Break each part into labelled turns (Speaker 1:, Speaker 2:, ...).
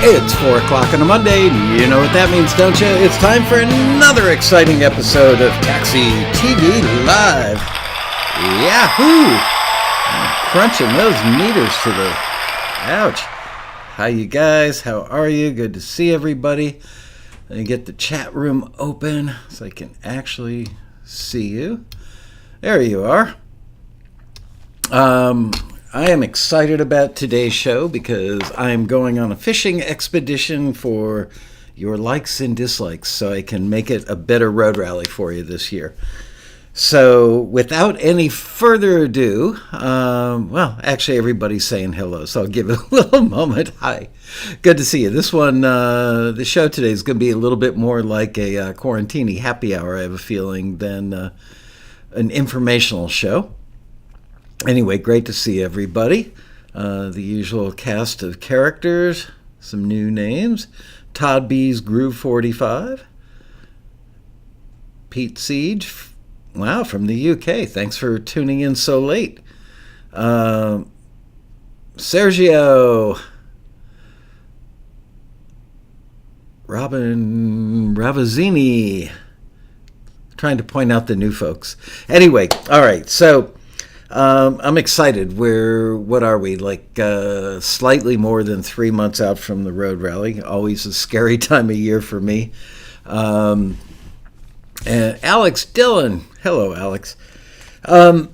Speaker 1: It's 4 o'clock on a Monday. You know what that means, don't you? It's time for another exciting episode of TAXITV Live. Yahoo! I'm crunching those meters to the... Ouch. Hi, you guys. How are you? Good to see everybody. Let me get the chat room open so I can actually see you. There you are. I am excited about today's show because I am going on a fishing expedition for your likes and dislikes so I can make it a better road rally for you this year. So without any further ado, well, actually everybody's saying hello, so I'll give it a little moment. Hi. Good to see you. This one, the show today is going to be a little bit more like a quarantini happy hour, I have a feeling, than an informational show. Anyway, great to see everybody. The usual cast of characters, some new names. Todd B's Groove 45. Pete Siege, wow, from the UK. Thanks for tuning in so late. Sergio. Robin Ravazzini. Trying to point out the new folks. Anyway, all right, so... I'm excited. What are we, like slightly more than 3 months out from the road rally. Always a scary time of year for me. And Alex Dillon. Hello, Alex. I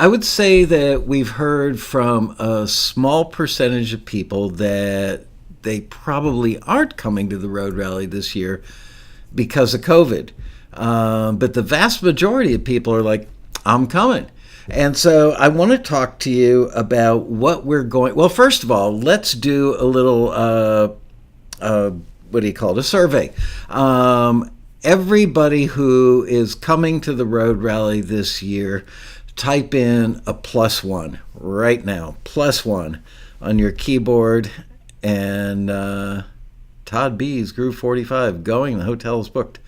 Speaker 1: would say that we've heard from a small percentage of people that they probably aren't coming to the road rally this year because of COVID. But the vast majority of people are like, I'm coming. And so I want to talk to you about what we're going... Well, first of all, let's do a little, what do you call it, a survey. Everybody who is coming to the road rally this year, type in a +1 right now. +1 on your keyboard. And Todd B's Groove 45 going. The hotel is booked.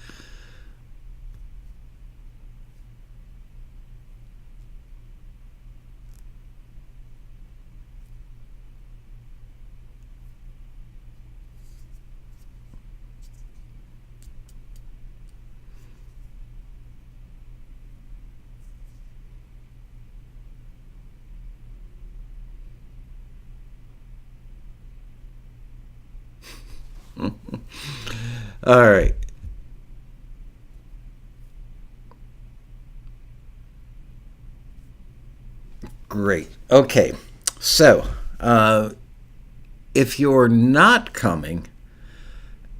Speaker 1: All right. Great. Okay. So, if you're not coming,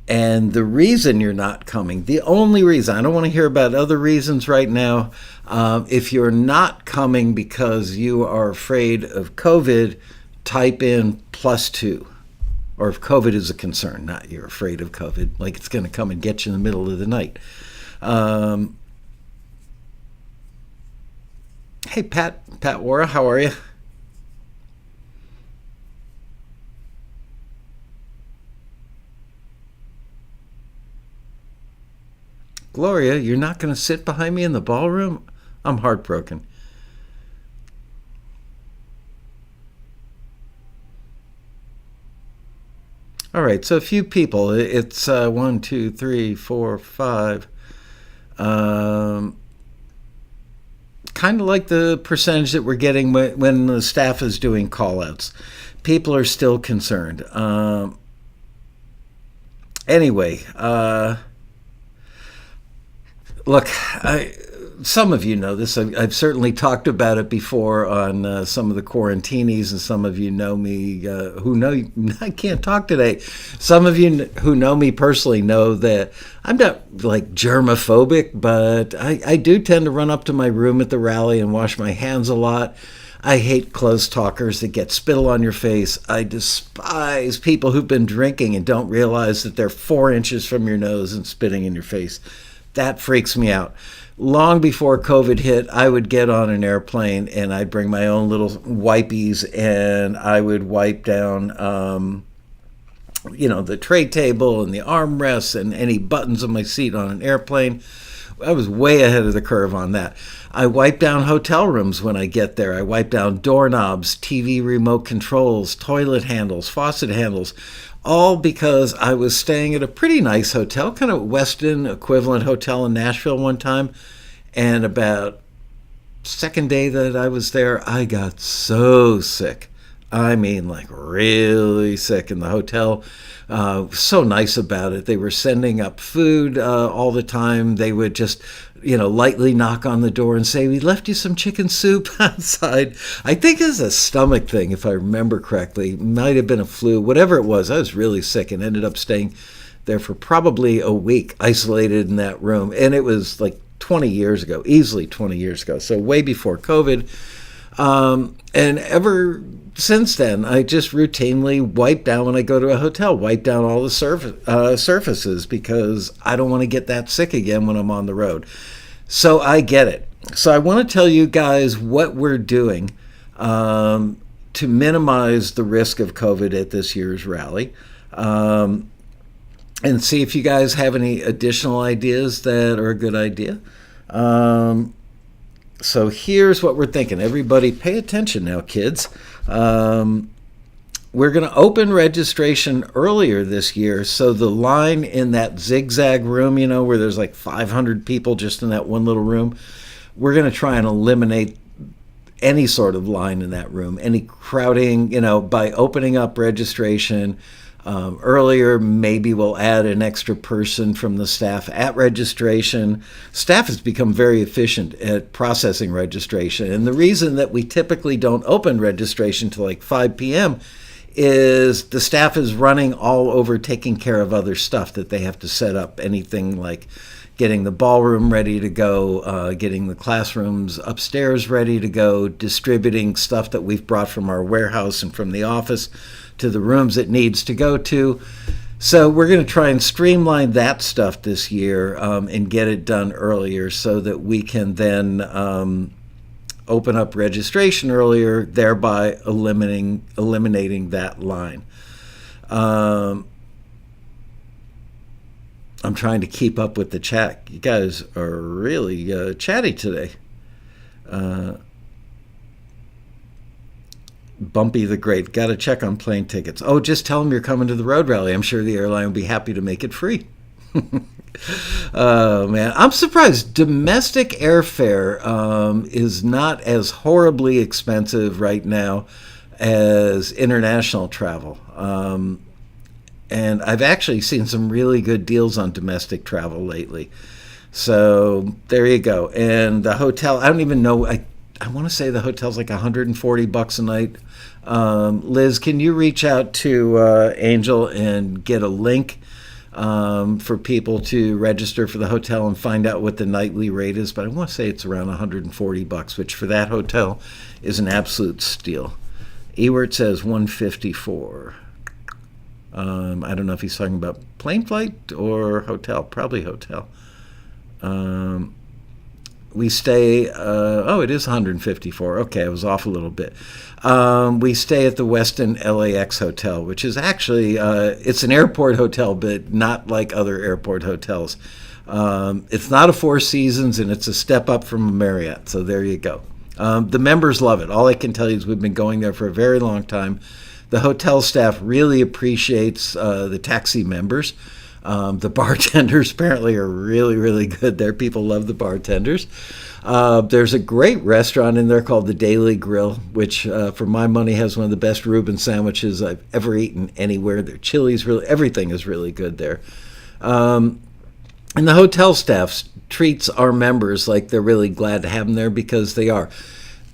Speaker 1: and the reason you're not coming, the only reason, I don't want to hear about other reasons right now. If you're not coming because you are afraid of COVID, type in +2. Or if COVID is a concern, not you're afraid of COVID, like it's going to come and get you in the middle of the night. Hey, Pat Wara, how are you? Gloria, you're not going to sit behind me in the ballroom? I'm heartbroken. All right, so a few people. It's 1, 2, 3, 4, 5. Kind of like the percentage that we're getting when the staff is doing call-outs. People are still concerned. Anyway, look, some of you know this. I've certainly talked about it before on some of the quarantinis, and some of you know me who know I can't talk today. Some of you who know me personally know that I'm not like germophobic, but I do tend to run up to my room at the rally and wash my hands a lot. I hate close talkers that get spittle on your face. I despise people who've been drinking and don't realize that they're 4 inches from your nose and spitting in your face. That freaks me out. Long before COVID hit, I would get on an airplane and I'd bring my own little wipies and I would wipe down, the tray table and the armrests and any buttons on my seat on an airplane. I was way ahead of the curve on that. I wipe down hotel rooms when I get there. I wipe down doorknobs, TV remote controls, toilet handles, faucet handles, all because I was staying at a pretty nice hotel, kind of Westin equivalent hotel in Nashville one time. And about second day that I was there, I got so sick. I mean, like really sick in the hotel. So nice about it. They were sending up food all the time. They would just, lightly knock on the door and say, "We left you some chicken soup outside." I think it's a stomach thing, if I remember correctly. Might have been a flu, whatever it was. I was really sick and ended up staying there for probably a week, isolated in that room. And it was like 20 years ago, easily 20 years ago. So way before COVID. And ever since then, I just routinely wipe down when I go to a hotel, wipe down all the surfaces because I don't want to get that sick again when I'm on the road. So I get it. So I want to tell you guys what we're doing to minimize the risk of COVID at this year's rally. And see if you guys have any additional ideas that are a good idea. So here's what we're thinking. Everybody pay attention now, kids. We're going to open registration earlier this year. So the line in that zigzag room, where there's like 500 people just in that one little room, we're going to try and eliminate any sort of line in that room, any crowding, by opening up registration earlier. Maybe we'll add an extra person from the staff at registration. Staff has become very efficient at processing registration. And the reason that we typically don't open registration till like 5 p.m. is the staff is running all over taking care of other stuff that they have to set up, anything like getting the ballroom ready to go, getting the classrooms upstairs ready to go, distributing stuff that we've brought from our warehouse and from the office to the rooms it needs to go to. So we're going to try and streamline that stuff this year and get it done earlier so that we can then open up registration earlier, thereby eliminating that line. I'm trying to keep up with the chat. You guys are really chatty today. Bumpy the Great, got to check on plane tickets. Oh, just tell them you're coming to the road rally. I'm sure the airline will be happy to make it free. Oh, man. I'm surprised. Domestic airfare is not as horribly expensive right now as international travel. And I've actually seen some really good deals on domestic travel lately. So there you go. And the hotel, I don't even know, I want to say the hotel's like $140 a night. Liz, can you reach out to Angel and get a link for people to register for the hotel and find out what the nightly rate is? But I want to say it's around $140, which for that hotel is an absolute steal. Ewert says $154. I don't know if he's talking about plane flight or hotel. Probably hotel. We stay, it is 154. Okay, I was off a little bit. We stay at the Westin LAX Hotel, which is actually, it's an airport hotel, but not like other airport hotels. It's not a Four Seasons, and it's a step up from a Marriott, so there you go. The members love it. All I can tell you is we've been going there for a very long time. The hotel staff really appreciates the taxi members. The bartenders apparently are really, really good there. People love the bartenders. There's a great restaurant in there called the Daily Grill, which for my money has one of the best Reuben sandwiches I've ever eaten anywhere. Their chili's really, everything is really good there. And the hotel staff treats our members like they're really glad to have them there, because they are.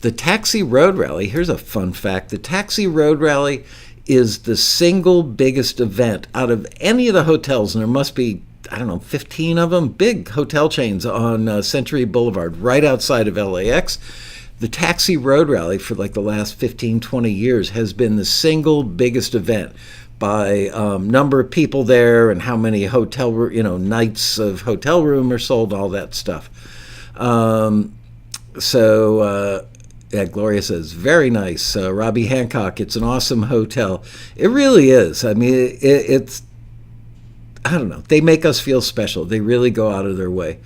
Speaker 1: The Taxi Road Rally, here's a fun fact. The Taxi Road Rally is the single biggest event out of any of the hotels, and there must be, 15 of them, big hotel chains on Century Boulevard, right outside of LAX. The Taxi Road Rally for like the last 15, 20 years has been the single biggest event by number of people there and how many hotel, nights of hotel room are sold, all that stuff. Yeah, Gloria says, very nice. Robbie Hancock, it's an awesome hotel. It really is. I mean, it's, I don't know. They make us feel special. They really go out of their way.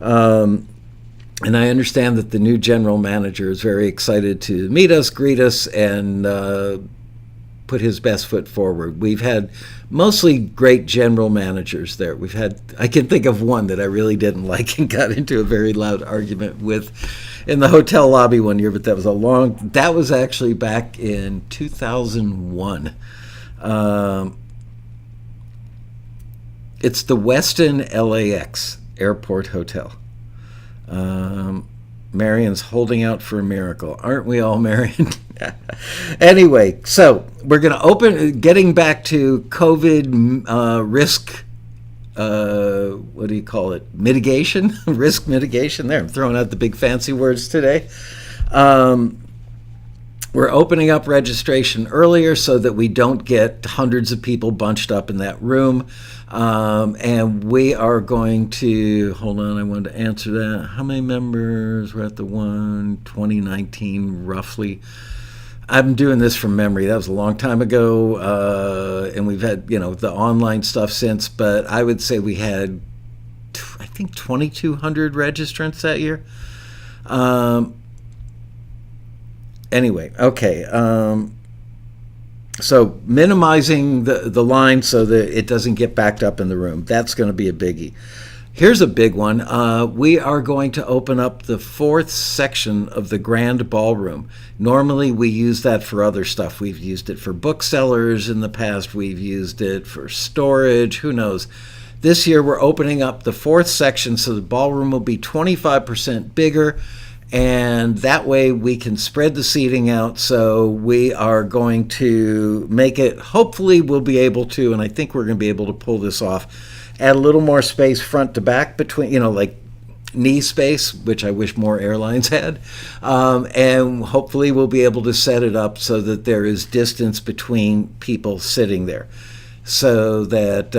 Speaker 1: And I understand that the new general manager is very excited to meet us, greet us, and put his best foot forward. We've had mostly great general managers there. I can think of one that I really didn't like and got into a very loud argument with in the hotel lobby one year, but that was actually back in 2001. It's the Westin LAX Airport Hotel. Marion's holding out for a miracle. Aren't we all, Marion? Anyway, so we're going to open, getting back to COVID risk, what do you call it? Mitigation? Risk mitigation. There, I'm throwing out the big fancy words today. We're opening up registration earlier so that we don't get hundreds of people bunched up in that room. And we are going to, hold on, I wanted to answer that. How many members were at the 2019 roughly? I'm doing this from memory. That was a long time ago. And we've had, the online stuff since, but I would say we had, I think, 2,200 registrants that year. Anyway, okay. So minimizing the line so that it doesn't get backed up in the room. That's going to be a biggie. Here's a big one. We are going to open up the fourth section of the grand ballroom. Normally we use that for other stuff. We've used it for booksellers in the past. We've used it for storage. Who knows? This year we're opening up the fourth section so the ballroom will be 25% bigger. And that way we can spread the seating out. So we are going to make it, hopefully we'll be able to, and I think we're going to be able to pull this off, add a little more space front to back between, like knee space, which I wish more airlines had. And hopefully we'll be able to set it up so that there is distance between people sitting there, so that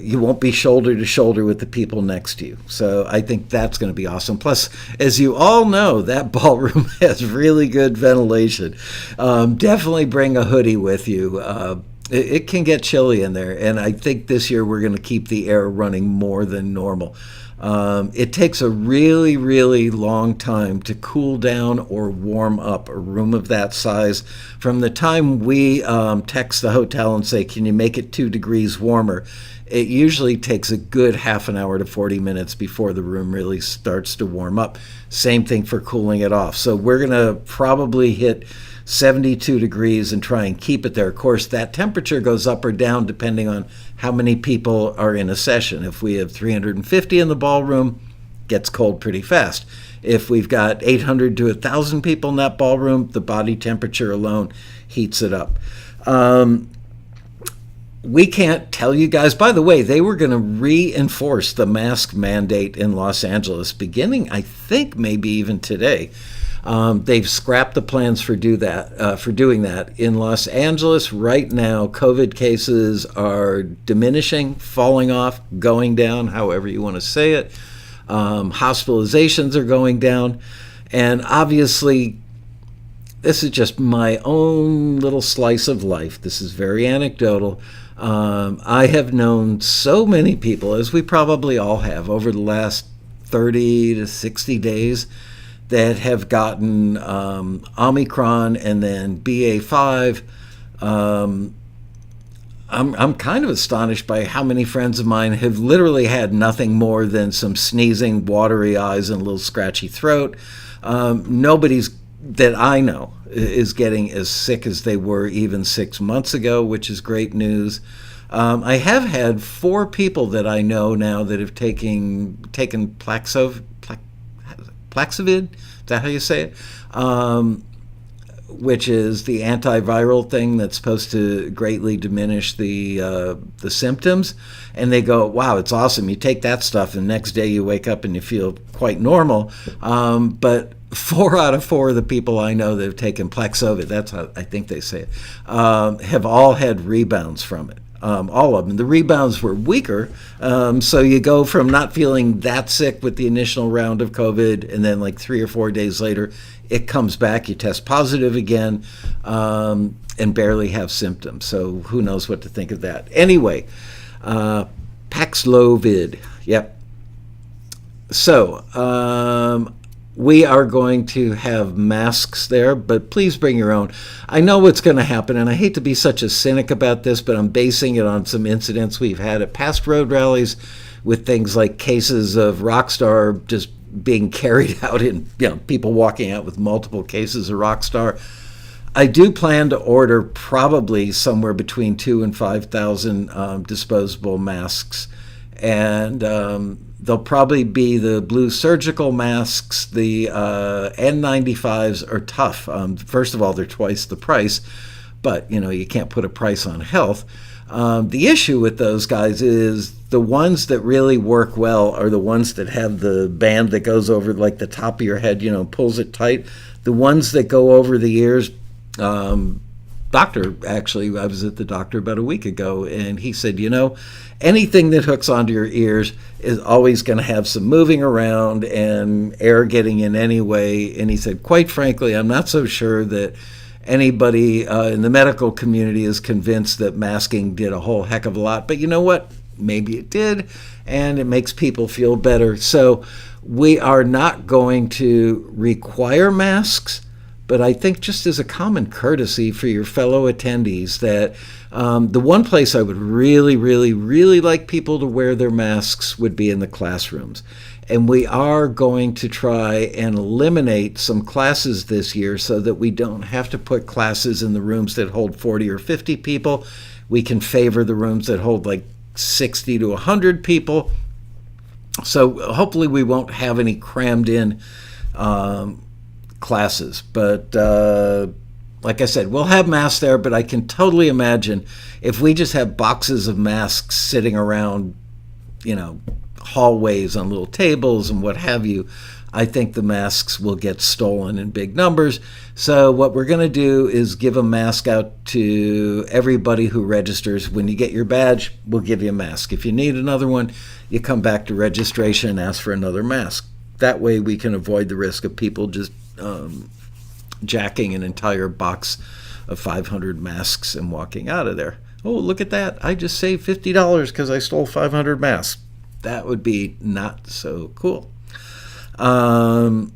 Speaker 1: you won't be shoulder to shoulder with the people next to you. So I think that's going to be awesome. Plus, as you all know, that ballroom has really good ventilation. Definitely bring a hoodie with you. It can get chilly in there, and I think this year we're going to keep the air running more than normal. It takes a really, really long time to cool down or warm up a room of that size. From the time we text the hotel and say, can you make it 2 degrees warmer, it usually takes a good half an hour to 40 minutes before the room really starts to warm up. Same thing for cooling it off. So we're going to probably hit 72 degrees and try and keep it there. Of course, that temperature goes up or down depending on how many people are in a session. If we have 350 in the ballroom, it gets cold pretty fast. If we've got 800 to 1,000 people in that ballroom, the body temperature alone heats it up. We can't tell you guys, by the way, they were going to reinforce the mask mandate in Los Angeles beginning, I think, maybe even today. They've scrapped the plans for doing that. In Los Angeles right now, COVID cases are diminishing, falling off, going down, however you want to say it. Hospitalizations are going down. And obviously, this is just my own little slice of life. This is very anecdotal. I have known so many people, as we probably all have, over the last 30 to 60 days, that have gotten Omicron and then BA5. I'm kind of astonished by how many friends of mine have literally had nothing more than some sneezing, watery eyes, and a little scratchy throat. Nobody's that I know is getting as sick as they were even 6 months ago, which is great news. I have had 4 people that I know now that have taken Plaxovid. Is that how you say it? Which is the antiviral thing that's supposed to greatly diminish the symptoms. And they go, wow, it's awesome. You take that stuff, and the next day you wake up and you feel quite normal. But 4 out of 4 of the people I know that have taken Plaxovid, that's how I think they say it, have all had rebounds from it. All of them. The rebounds were weaker. So you go from not feeling that sick with the initial round of COVID, and then like 3 or 4 days later, it comes back, you test positive again, and barely have symptoms. So who knows what to think of that. Anyway, Paxlovid. Yep. We are going to have masks there, but please bring your own. I know what's going to happen, and I hate to be such a cynic about this, but I'm basing it on some incidents we've had at past road rallies with things like cases of Rockstar just being carried out in, people walking out with multiple cases of Rockstar. I do plan to order probably somewhere between 2,000 and 5,000 disposable masks, and they'll probably be the blue surgical masks. The N95s are tough. First of all, they're twice the price, but you can't put a price on health. The issue with those guys is the ones that really work well are the ones that have the band that goes over like the top of your head, pulls it tight. The ones that go over the ears, actually, I was at the doctor about a week ago, and he said, anything that hooks onto your ears is always going to have some moving around and air getting in anyway. And he said, quite frankly, I'm not so sure that anybody in the medical community is convinced that masking did a whole heck of a lot. But you know what? Maybe it did, and it makes people feel better. So we are not going to require masks, but I think just as a common courtesy for your fellow attendees that the one place I would really, really, really like people to wear their masks would be in the classrooms. And we are going to try and eliminate some classes this year so that we don't have to put classes in the rooms that hold 40 or 50 people. We can favor the rooms that hold like 60 to 100 people. So hopefully we won't have any crammed in classes. But like I said, we'll have masks there, but I can totally imagine if we just have boxes of masks sitting around, hallways on little tables and what have you, I think the masks will get stolen in big numbers. So what we're going to do is give a mask out to everybody who registers. When you get your badge, we'll give you a mask. If you need another one, you come back to registration and ask for another mask. That way we can avoid the risk of people just jacking an entire box of 500 masks and walking out of there. Oh, look at that. I just saved $50 because I stole 500 masks. That would be not so cool. Don't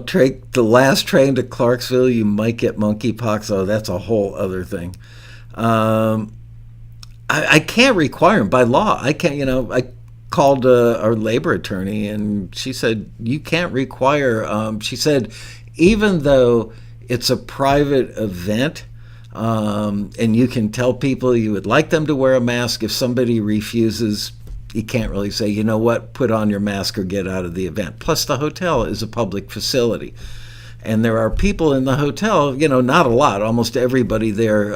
Speaker 1: take the last train to Clarksville. You might get monkeypox. Oh, that's a whole other thing. I can't require them by law. I can't, I called our labor attorney and she said, you can't require, she said, even though it's a private event, and you can tell people you would like them to wear a mask. If somebody refuses, you can't really say, you know what, put on your mask or get out of the event. Plus, the hotel is a public facility. And there are people in the hotel, not a lot. Almost everybody there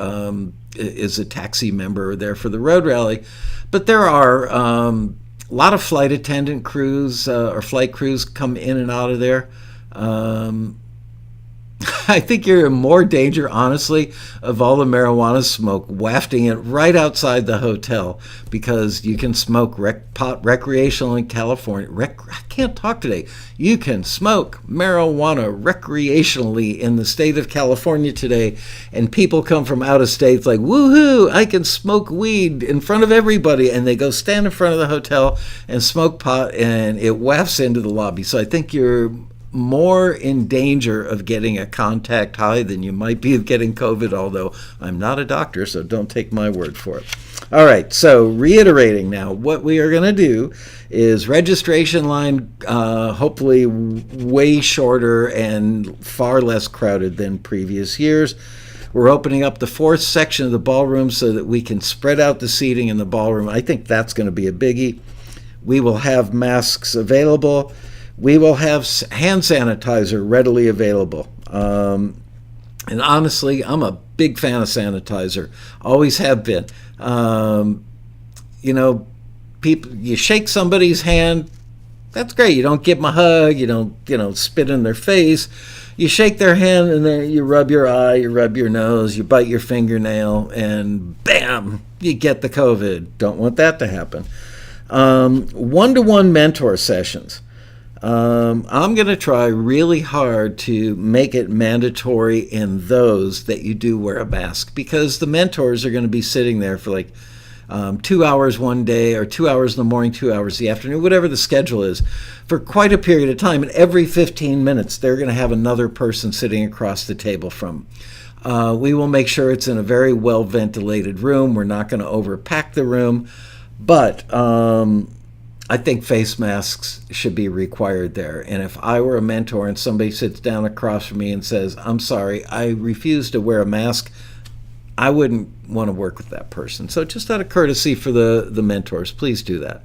Speaker 1: is a taxi member there for the road rally. But there are a lot of flight attendant crews or flight crews come in and out of there. I think you're in more danger, honestly, of all the marijuana smoke wafting it right outside the hotel, because you can smoke pot recreational in California. I can't talk today. You can smoke marijuana recreationally in the state of California today, and people come from out of states like, woohoo, I can smoke weed in front of everybody, and they go stand in front of the hotel and smoke pot, and it wafts into the lobby. So I think you're more in danger of getting a contact high than you might be of getting COVID, although I'm not a doctor, so don't take my word for it. All right, so reiterating now, what we are going to do is registration line, hopefully way shorter and far less crowded than previous years. We're opening up the fourth section of the ballroom so that we can spread out the seating in the ballroom. I think that's going to be a biggie. We will have masks available. We will have hand sanitizer readily available. And honestly, I'm a big fan of sanitizer. Always have been. People, you shake somebody's hand, that's great. You don't give them a hug. You don't, spit in their face. You shake their hand and then you rub your eye, you rub your nose, you bite your fingernail, and bam, you get the COVID. Don't want that to happen. One-to-one mentor sessions. I'm going to try really hard to make it mandatory in those that you do wear a mask, because the mentors are going to be sitting there for like 2 hours one day, or 2 hours in the morning, 2 hours in the afternoon, whatever the schedule is, for quite a period of time. And every 15 minutes, they're going to have another person sitting across the table from them. We will make sure it's in a very well-ventilated room. We're not going to overpack the room. But I think face masks should be required there. And if I were a mentor and somebody sits down across from me and says, I'm sorry, I refuse to wear a mask, I wouldn't want to work with that person. So just out of courtesy for the mentors, please do that.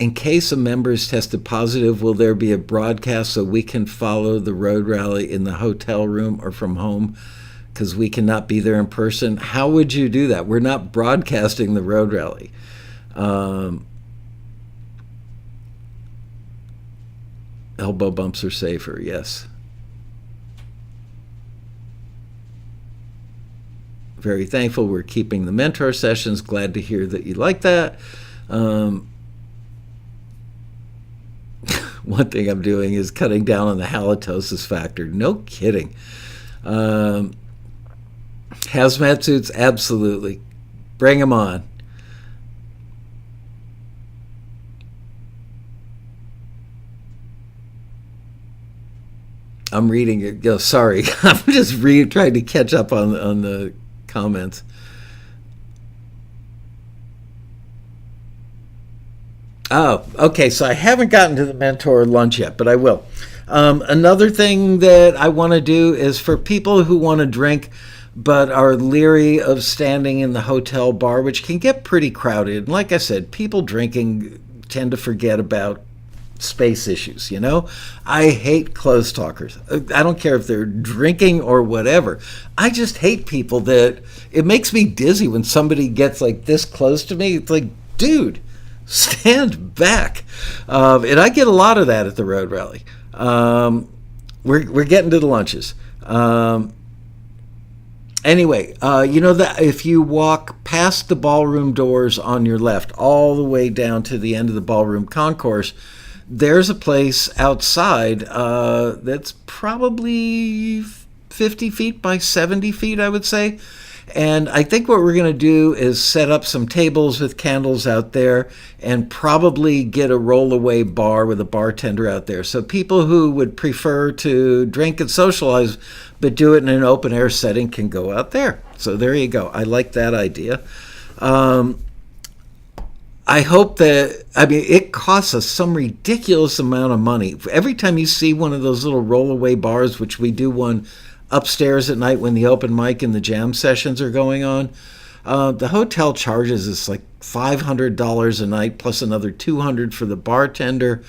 Speaker 1: In case a member is tested positive, will there be a broadcast so we can follow the road rally in the hotel room or from home? Because we cannot be there in person. How would you do that? We're not broadcasting the road rally. Elbow bumps are safer, yes. Very thankful we're keeping the mentor sessions. Glad to hear that you like that. One thing I'm doing is cutting down on the halitosis factor. No kidding. Hazmat suits, absolutely. Bring them on. I'm reading it. Oh, sorry. I'm just trying to catch up on the comments. Oh, okay. So I haven't gotten to the mentor lunch yet, but I will. Another thing that I want to do is for people who want to drink but are leery of standing in the hotel bar, which can get pretty crowded. And like I said, people drinking tend to forget about space issues, you know? I hate close talkers. I don't care if they're drinking or whatever. I just hate people that it makes me dizzy when somebody gets like this close to me. It's like, dude, stand back. And I get a lot of that at the road rally. We're getting to the lunches. Anyway, you know that if you walk past the ballroom doors on your left, all the way down to the end of the ballroom concourse, there's a place outside that's probably 50 feet by 70 feet, I would say. And I think what we're going to do is set up some tables with candles out there and probably get a roll-away bar with a bartender out there. So people who would prefer to drink and socialize but do it in an open-air setting can go out there. So there you go. I like that idea. I hope that, it costs us some ridiculous amount of money. Every time you see one of those little roll-away bars, which we do one upstairs at night when the open mic and the jam sessions are going on, the hotel charges us like $500 a night plus another $200 for the bartender.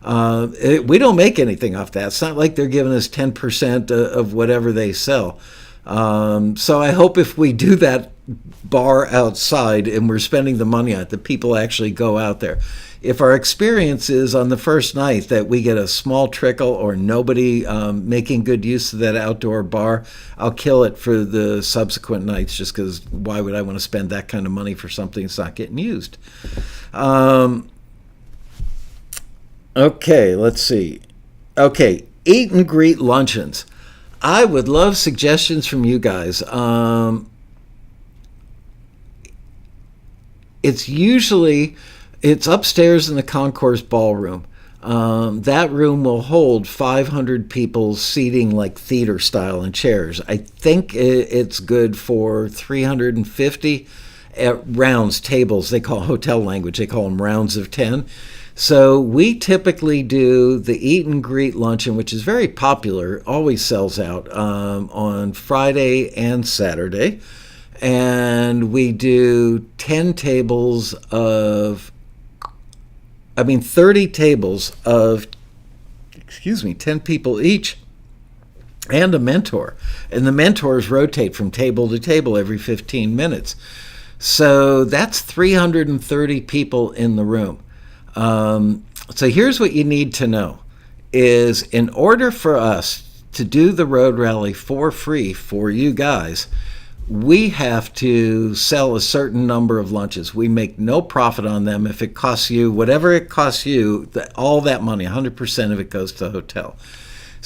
Speaker 1: We don't make anything off that. It's not like they're giving us 10% of whatever they sell. So I hope if we do that bar outside and we're spending the money on it, that people actually go out there. If our experience is on the first night that we get a small trickle or nobody making good use of that outdoor bar, I'll kill it for the subsequent nights, just because why would I want to spend that kind of money for something that's not getting used? Okay, let's see. Okay, Eat and Greet Luncheons. I would love suggestions from you guys. It's upstairs in the concourse ballroom. That room will hold 500 people seating like theater style in chairs. I think it's good for 350 rounds, tables. They call hotel language, they call them rounds of 10. So we typically do the Eat and Greet Luncheon, which is very popular, always sells out on Friday and Saturday. And we do 30 tables of 10 people each, and a mentor. And the mentors rotate from table to table every 15 minutes. So that's 330 people in the room. So here's what you need to know, is in order for us to do the road rally for free for you guys, we have to sell a certain number of lunches. We make no profit on them. If it costs you, whatever it costs you, all that money, 100% of it goes to the hotel.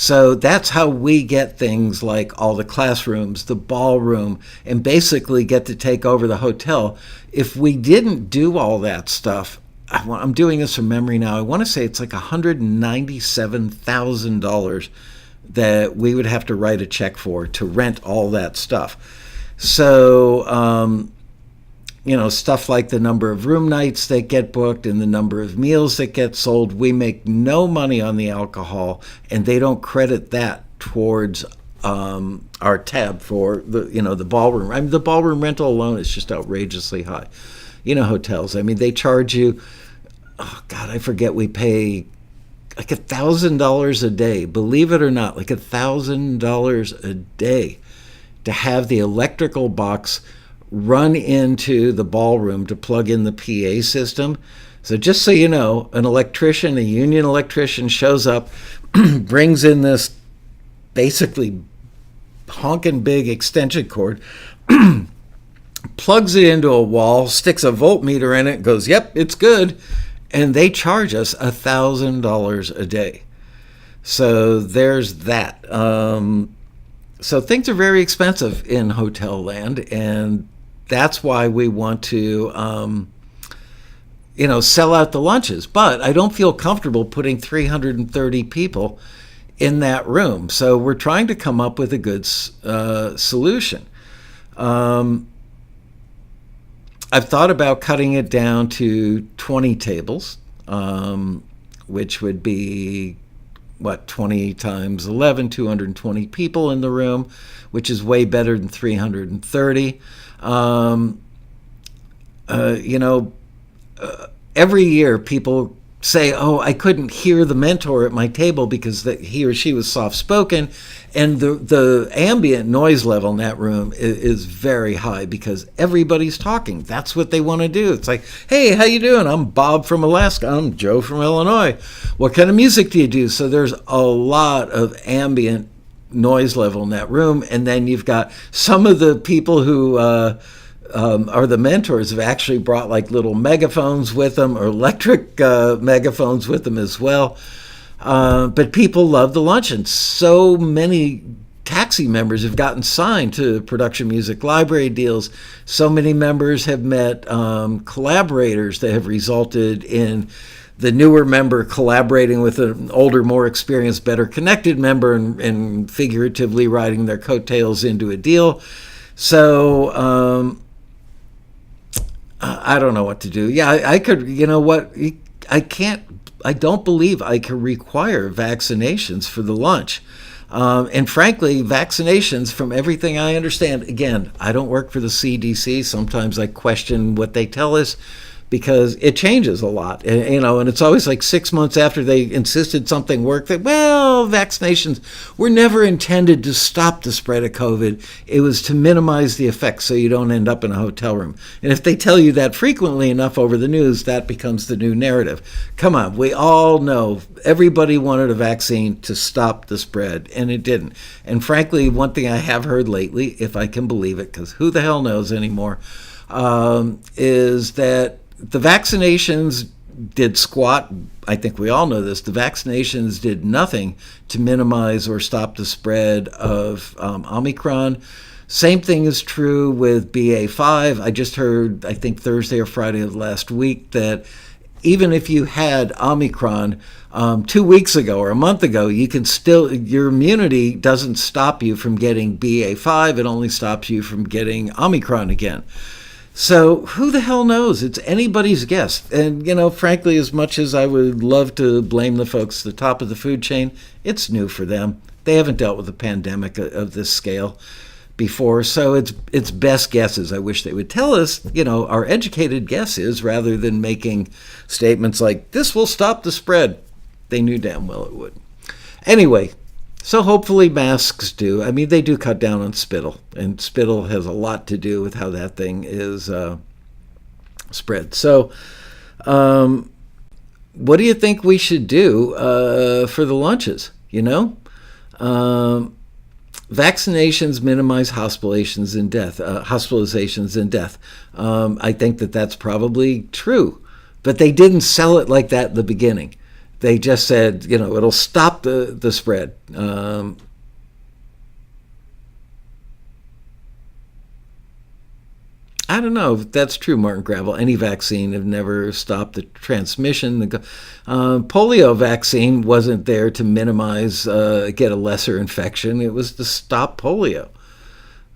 Speaker 1: So that's how we get things like all the classrooms, the ballroom, and basically get to take over the hotel. If we didn't do all that stuff, I'm doing this from memory now, I want to say it's like $197,000 that we would have to write a check for to rent all that stuff. So, stuff like the number of room nights that get booked and the number of meals that get sold, we make no money on the alcohol, and they don't credit that towards our tab for the ballroom. I mean, the ballroom rental alone is just outrageously high. Hotels, I mean, they charge you, oh God, I forget, we pay like $1,000 a day, believe it or not, like $1,000 a day to have the electrical box run into the ballroom to plug in the PA system. So just so you know, a union electrician shows up, brings in this basically honking big extension cord, plugs it into a wall, sticks a voltmeter in it, goes, yep, it's good. And they charge us $1,000 a day. So there's that. So things are very expensive in hotel land, and that's why we want to, sell out the lunches. But I don't feel comfortable putting 330 people in that room. So we're trying to come up with a good solution. I've thought about cutting it down to 20 tables, which would be, 20 times 11, 220 people in the room, which is way better than 330. Every year people say, oh, I couldn't hear the mentor at my table because he or she was soft-spoken, and the ambient noise level in that room is very high because everybody's talking. That's what they want to do. It's like, hey, how you doing? I'm Bob from Alaska. I'm Joe from Illinois. What kind of music do you do? So there's a lot of ambient noise level in that room, and then you've got some of the people who are the mentors have actually brought like little megaphones with them, or electric megaphones with them as well. But people love the luncheon. So many Taxi members have gotten signed to production music library deals. So many members have met collaborators that have resulted in the newer member collaborating with an older, more experienced, better connected member and figuratively riding their coattails into a deal. So I don't know what to do. Yeah, I could, I don't believe I can require vaccinations for the lunch. And frankly, vaccinations, from everything I understand, again, I don't work for the CDC. Sometimes I question what they tell us because it changes a lot. And it's always like 6 months after they insisted something worked, that, well, vaccinations were never intended to stop the spread of COVID. It was to minimize the effects so you don't end up in a hotel room. And if they tell you that frequently enough over the news, that becomes the new narrative. Come on, we all know everybody wanted a vaccine to stop the spread, and it didn't. And frankly, one thing I have heard lately, if I can believe it, because who the hell knows anymore, is that the vaccinations did squat. I think we all know this. The vaccinations did nothing to minimize or stop the spread of Omicron. Same thing is true with BA5. I just heard, I think Thursday or Friday of last week, that even if you had Omicron 2 weeks ago or a month ago, you can still, your immunity doesn't stop you from getting BA5. It only stops you from getting Omicron again. So who the hell knows? It's anybody's guess. And, frankly, as much as I would love to blame the folks at the top of the food chain, it's new for them. They haven't dealt with a pandemic of this scale before. So it's best guesses. I wish they would tell us, our educated guesses, rather than making statements like, this will stop the spread. They knew damn well it would. Anyway, so hopefully masks do. I mean, they do cut down on spittle, and spittle has a lot to do with how that thing is spread. So what do you think we should do for the lunches? Vaccinations minimize hospitalizations and death. I think that's probably true, but they didn't sell it like that in the beginning. They just said, it'll stop the spread. I don't know if that's true, Martin Gravel. Any vaccine have never stopped the transmission. The polio vaccine wasn't there to minimize, get a lesser infection. It was to stop polio.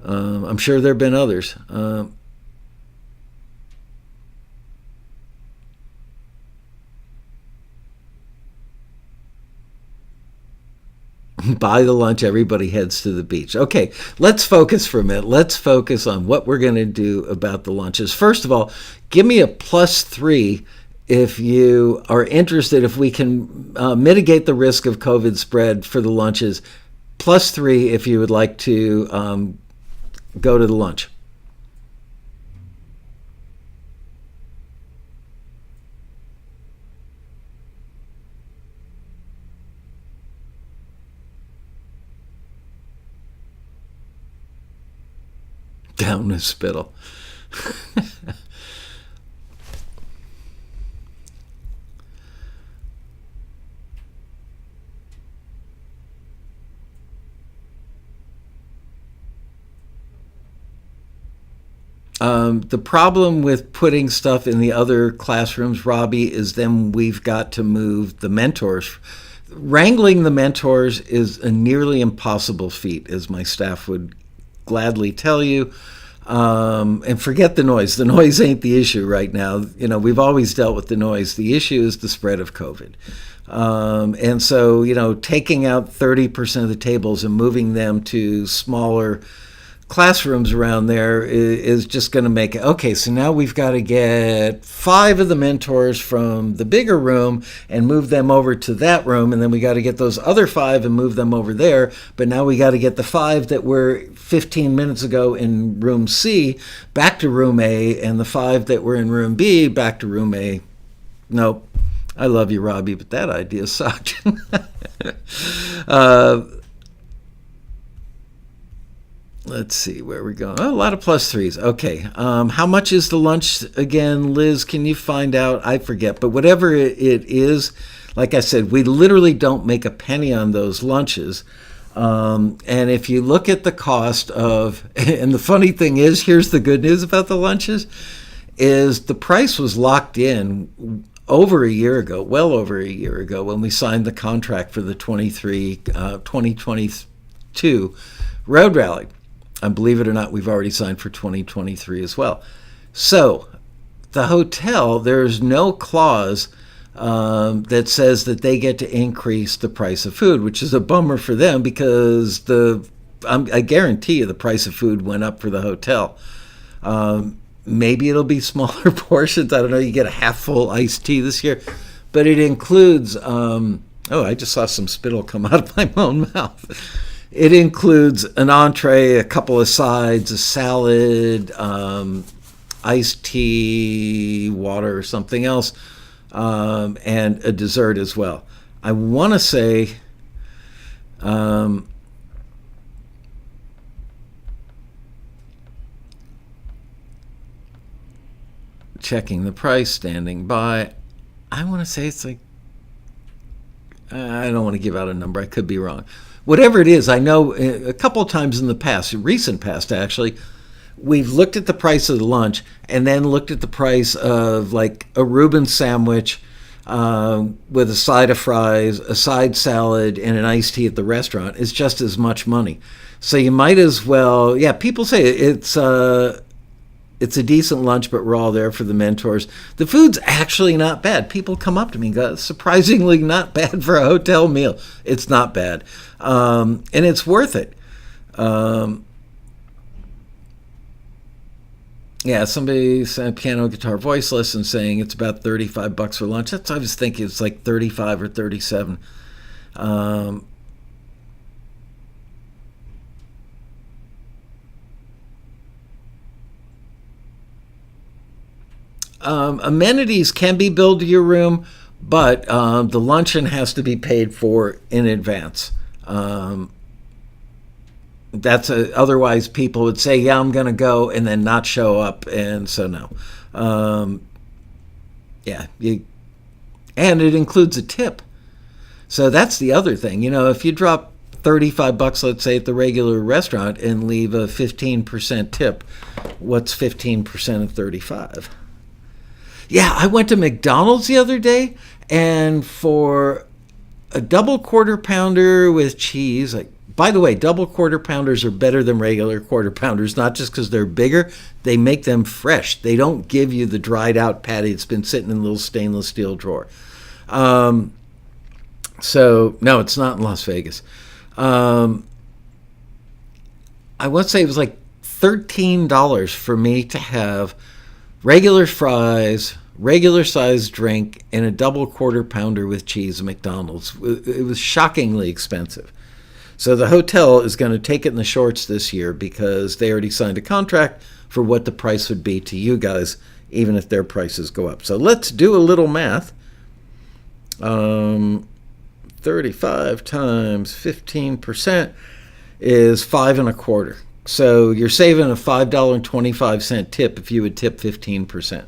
Speaker 1: I'm sure there have been others. Buy the lunch, everybody heads to the beach. Okay, let's focus for a minute. Let's focus on what we're going to do about the lunches. First of all, give me a +3 if you are interested, if we can mitigate the risk of COVID spread for the lunches. +3 if you would like to go to the lunch. Down the spittle. The problem with putting stuff in the other classrooms, Robbie, is then we've got to move the mentors. Wrangling the mentors is a nearly impossible feat, as my staff would gladly tell you. And forget the noise. The noise ain't the issue right now. We've always dealt with the noise. The issue is the spread of COVID. And so, taking out 30% of the tables and moving them to smaller classrooms around there is just going to make it. Okay, so now we've got to get 5 of the mentors from the bigger room and move them over to that room, and then we got to get those other 5 and move them over there. But now we got to get the 5 that were 15 minutes ago in room C back to room A, and the 5 that were in room B back to room A. Nope. I love you, Robbie, but that idea sucked. Let's see where we're going. Oh, a lot of +3s. Okay. How much is the lunch again, Liz? Can you find out? I forget. But whatever it is, like I said, we literally don't make a penny on those lunches. And if you look at the cost of, and the funny thing is, here's the good news about the lunches, is the price was locked in over a year ago, well over a year ago, when we signed the contract for the 2022 Road Rally. And believe it or not, we've already signed for 2023 as well. So the hotel, there's no clause that says that they get to increase the price of food, which is a bummer for them because I guarantee you the price of food went up for the hotel. Maybe it'll be smaller portions. I don't know. You get a half full iced tea this year, but it includes. I just saw some spittle come out of my own mouth. It includes an entree, a couple of sides, a salad, iced tea, water, or something else, and a dessert as well. I want to say checking the price, standing by. I want to say it's like, I don't want to give out a number. I could be wrong. Whatever it is, I know a couple of times in the past, recent past actually, we've looked at the price of the lunch and then looked at the price of like a Reuben sandwich with a side of fries, a side salad, and an iced tea at the restaurant. It's just as much money. So you might as well, people say it's a decent lunch, but we're all there for the mentors. The food's actually not bad. People come up to me and go, surprisingly not bad for a hotel meal. It's not bad. And it's worth it. Somebody said piano, guitar, voice lesson saying it's about $35 for lunch. That's, I was thinking it's like 35 or 37. Amenities can be billed to your room, but the luncheon has to be paid for in advance. Otherwise people would say, I'm going to go, and then not show up, and so no. And it includes a tip. So that's the other thing. If you drop $35, let's say, at the regular restaurant and leave a 15% tip, what's 15% of 35? Yeah, I went to McDonald's the other day, and for a double quarter pounder with cheese, by the way, double quarter pounders are better than regular quarter pounders, not just because they're bigger. They make them fresh. They don't give you the dried out patty that's been sitting in a little stainless steel drawer. So, no, it's not in Las Vegas. I would say it was like $13 for me to have regular fries, regular sized drink, and a double quarter pounder with cheese at McDonald's. It was shockingly expensive. So the hotel is going to take it in the shorts this year because they already signed a contract for what the price would be to you guys, even if their prices go up. So let's do a little math. 35 times 15% is $5.25. So you're saving a $5.25 tip if you would tip 15%.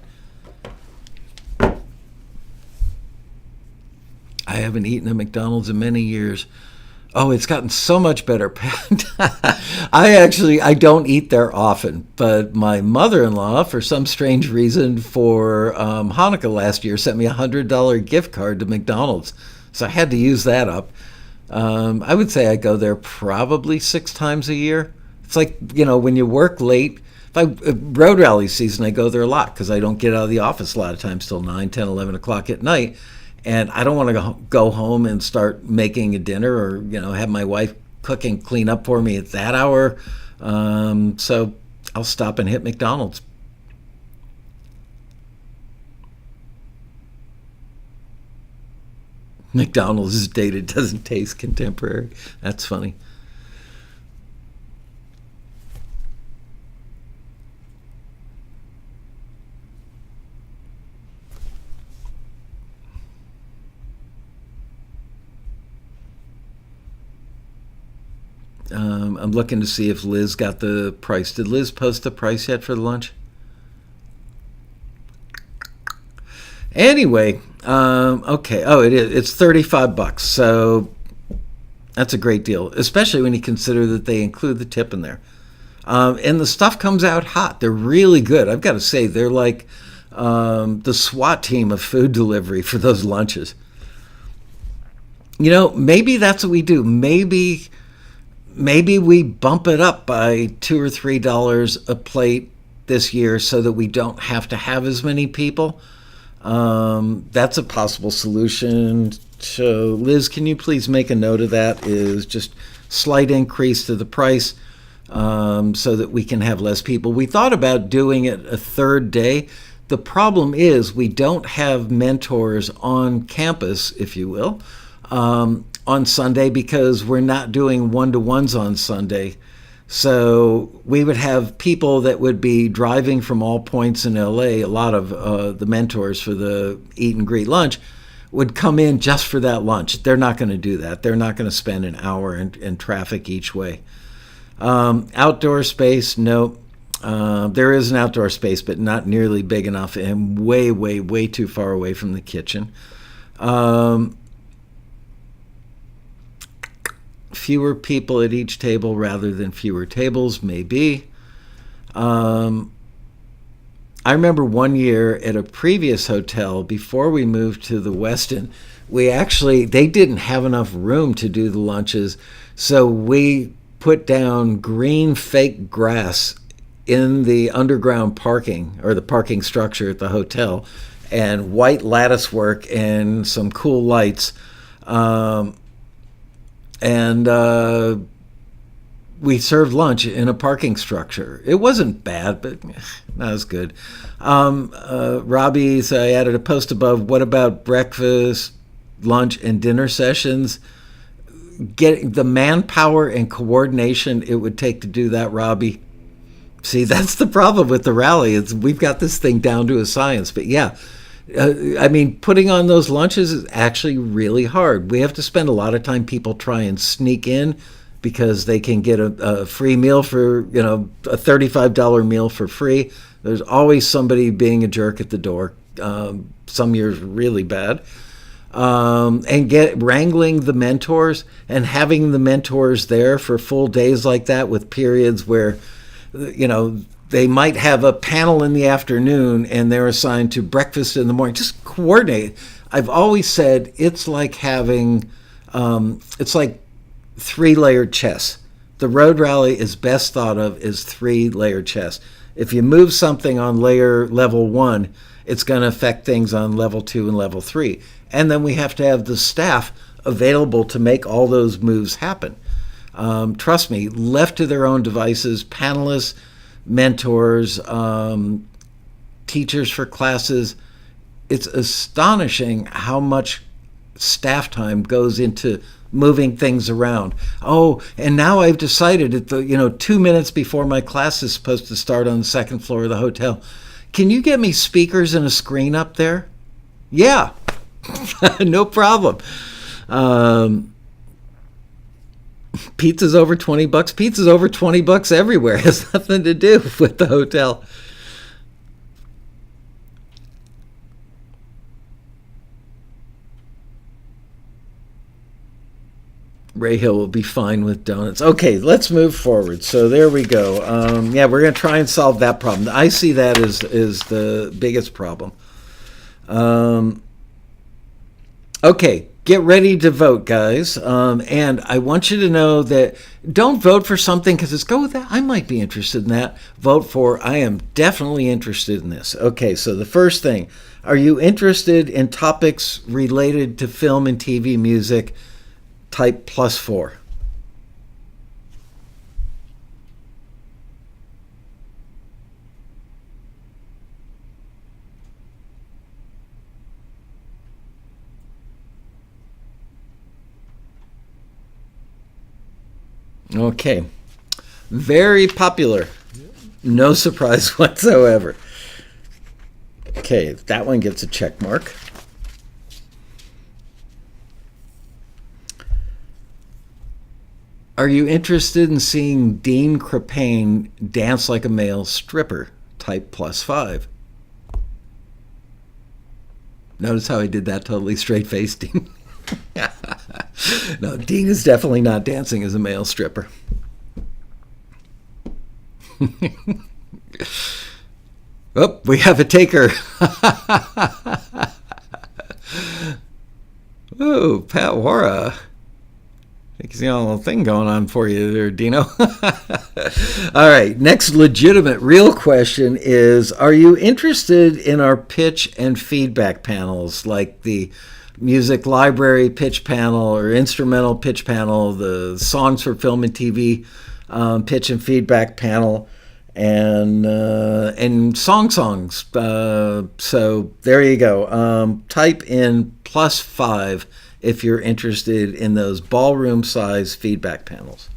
Speaker 1: I haven't eaten at McDonald's in many years. Oh, it's gotten so much better. I don't eat there often, but my mother-in-law, for some strange reason, for Hanukkah last year, sent me a $100 gift card to McDonald's. So I had to use that up. I would say I go there probably 6 times a year. It's like, when you work late, road rally season, I go there a lot because I don't get out of the office a lot of times till 9, 10, 11 o'clock at night. And I don't want to go home and start making a dinner or, have my wife cook and clean up for me at that hour. So I'll stop and hit McDonald's. McDonald's is dated, doesn't taste contemporary. That's funny. I'm looking to see if Liz got the price. Did Liz post the price yet for the lunch? Anyway, okay. Oh, it is. It's $35. So that's a great deal, especially when you consider that they include the tip in there. And the stuff comes out hot. They're really good. I've got to say, they're like the SWAT team of food delivery for those lunches. Maybe that's what we do. Maybe we bump it up by $2 or $3 a plate this year so that we don't have to have as many people. That's a possible solution. So, Liz, can you please make a note of that? Is just slight increase to the price so that we can have less people. We thought about doing it a third day. The problem is we don't have mentors on campus, if you will, on Sunday because we're not doing one-to-ones on Sunday. So we would have people that would be driving from all points in LA. A lot of the mentors for the Eat and Greet Lunch would come in just for that lunch. They're not going to do that. They're not going to spend an hour in traffic each way. Outdoor space, no. There is an outdoor space, but not nearly big enough and way, way, way too far away from the kitchen. Fewer people at each table rather than fewer tables, maybe. I remember one year at a previous hotel before we moved to the Westin, they didn't have enough room to do the lunches, so we put down green fake grass in the underground parking or the parking structure at the hotel and white lattice work and some cool lights. And we served lunch in a parking structure. It wasn't bad, but not as good. Robbie, so I added a post above. What about breakfast, lunch, and dinner sessions? Getting the manpower and coordination it would take to do that, Robbie. See, that's the problem with the rally. We've got this thing down to a science. But yeah, putting on those lunches is actually really hard. We have to spend a lot of time. People try and sneak in because they can get a free meal for, a $35 meal for free. There's always somebody being a jerk at the door. Some years really bad. and wrangling the mentors and having the mentors there for full days like that, with periods where, they might have a panel in the afternoon and they're assigned to breakfast in the morning. Just coordinate. I've always said it's like having, it's like 3-layered chess. The road rally is best thought of as 3-layered chess. If you move something on level 1, it's going to affect things on level 2 and level 3. And then we have to have the staff available to make all those moves happen. Trust me, left to their own devices, panelists, mentors, teachers for classes, it's astonishing how much staff time goes into moving things around. Oh, and now I've decided at 2 minutes before my class is supposed to start on the second floor of the hotel, can you get me speakers and a screen up there? Yeah, no problem. Pizza's over $20. Pizza's over $20 everywhere. It has nothing to do with the hotel. Ray Hill will be fine with donuts. Okay, let's move forward. So there we go. We're going to try and solve that problem. I see that as the biggest problem. Okay, get ready to vote, guys. And I want you to know that don't vote for something because it's go with that. I might be interested in that. Vote for I am definitely interested in this. Okay, so the first thing, are you interested in topics related to film and TV music? Type +4. Okay. Very popular. No surprise whatsoever. Okay, that one gets a check mark. Are you interested in seeing Dean Crepane dance like a male stripper? Type +5. Notice how I did that totally straight-faced, Dean. No, Dean is definitely not dancing as a male stripper. Oh, we have a taker. Ooh, Pat Wara. I think he's got a little thing going on for you there, Dino. All right, next legitimate, real question is, are you interested in our pitch and feedback panels, like the music library pitch panel or instrumental pitch panel, the songs for film and TV pitch and feedback panel, and songs? So there you go. Type in +5 if you're interested in those ballroom size feedback panels.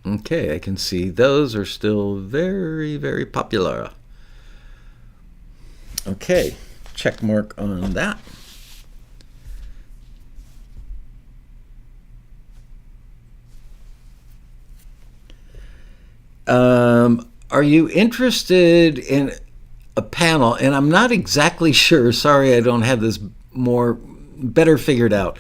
Speaker 1: Okay, I can see those are still very, very popular. Okay, check mark on that. Are you interested in a panel? And I'm not exactly sure. Sorry, I don't have this better figured out.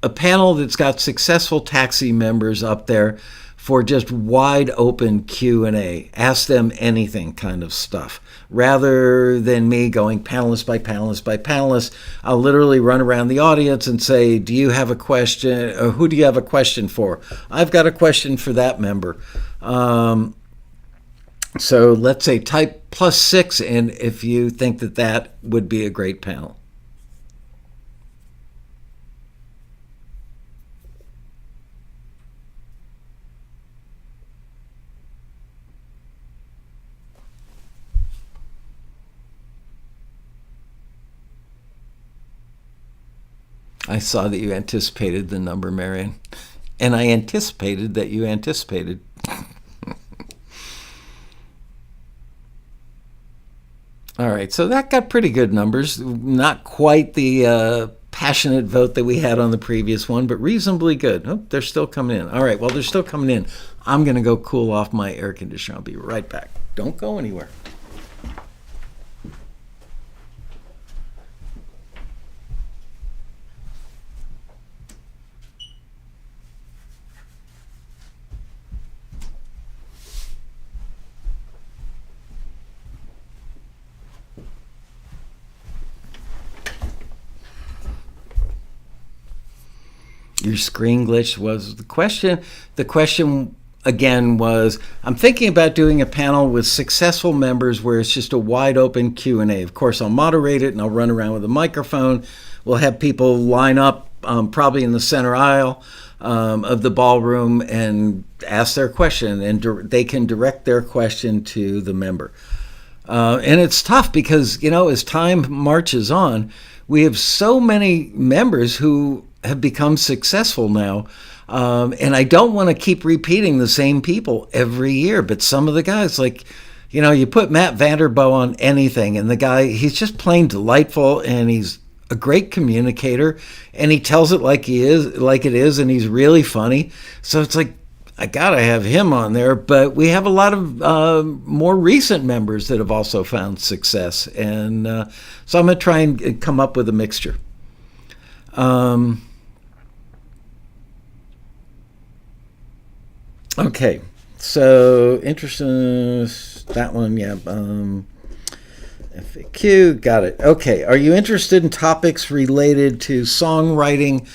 Speaker 1: A panel that's got successful taxi members up there for just wide open Q&A. Ask them anything kind of stuff. Rather than me going panelist by panelist by panelist, I'll literally run around the audience and say, do you have a question? Or who do you have a question for? I've got a question for that member. So let's say type +6 in if you think that would be a great panel. I saw that you anticipated the number, Marion. And I anticipated that you anticipated. All right, so that got pretty good numbers. Not quite the passionate vote that we had on the previous one, but reasonably good. Oh, they're still coming in. All right, well, they're still coming in. I'm going to go cool off my air conditioner. I'll be right back. Don't go anywhere. Your screen glitch was the question. The question again was, I'm thinking about doing a panel with successful members where it's just a wide open Q&A. Of course, I'll moderate it and I'll run around with a microphone. We'll have people line up probably in the center aisle of the ballroom and ask their question, and they can direct their question to the member. And it's tough because, as time marches on, we have so many members who have become successful now. And I don't want to keep repeating the same people every year. But some of the guys, like, you put Matt Vanderbo on anything, and the guy, he's just plain delightful, and he's a great communicator, and he tells it like it is, and he's really funny. So it's like, I gotta have him on there. But we have a lot of more recent members that have also found success, and so I'm gonna try and come up with a mixture. Okay, so interesting, that one, yeah. FAQ, got it. Okay, are you interested in topics related to songwriting?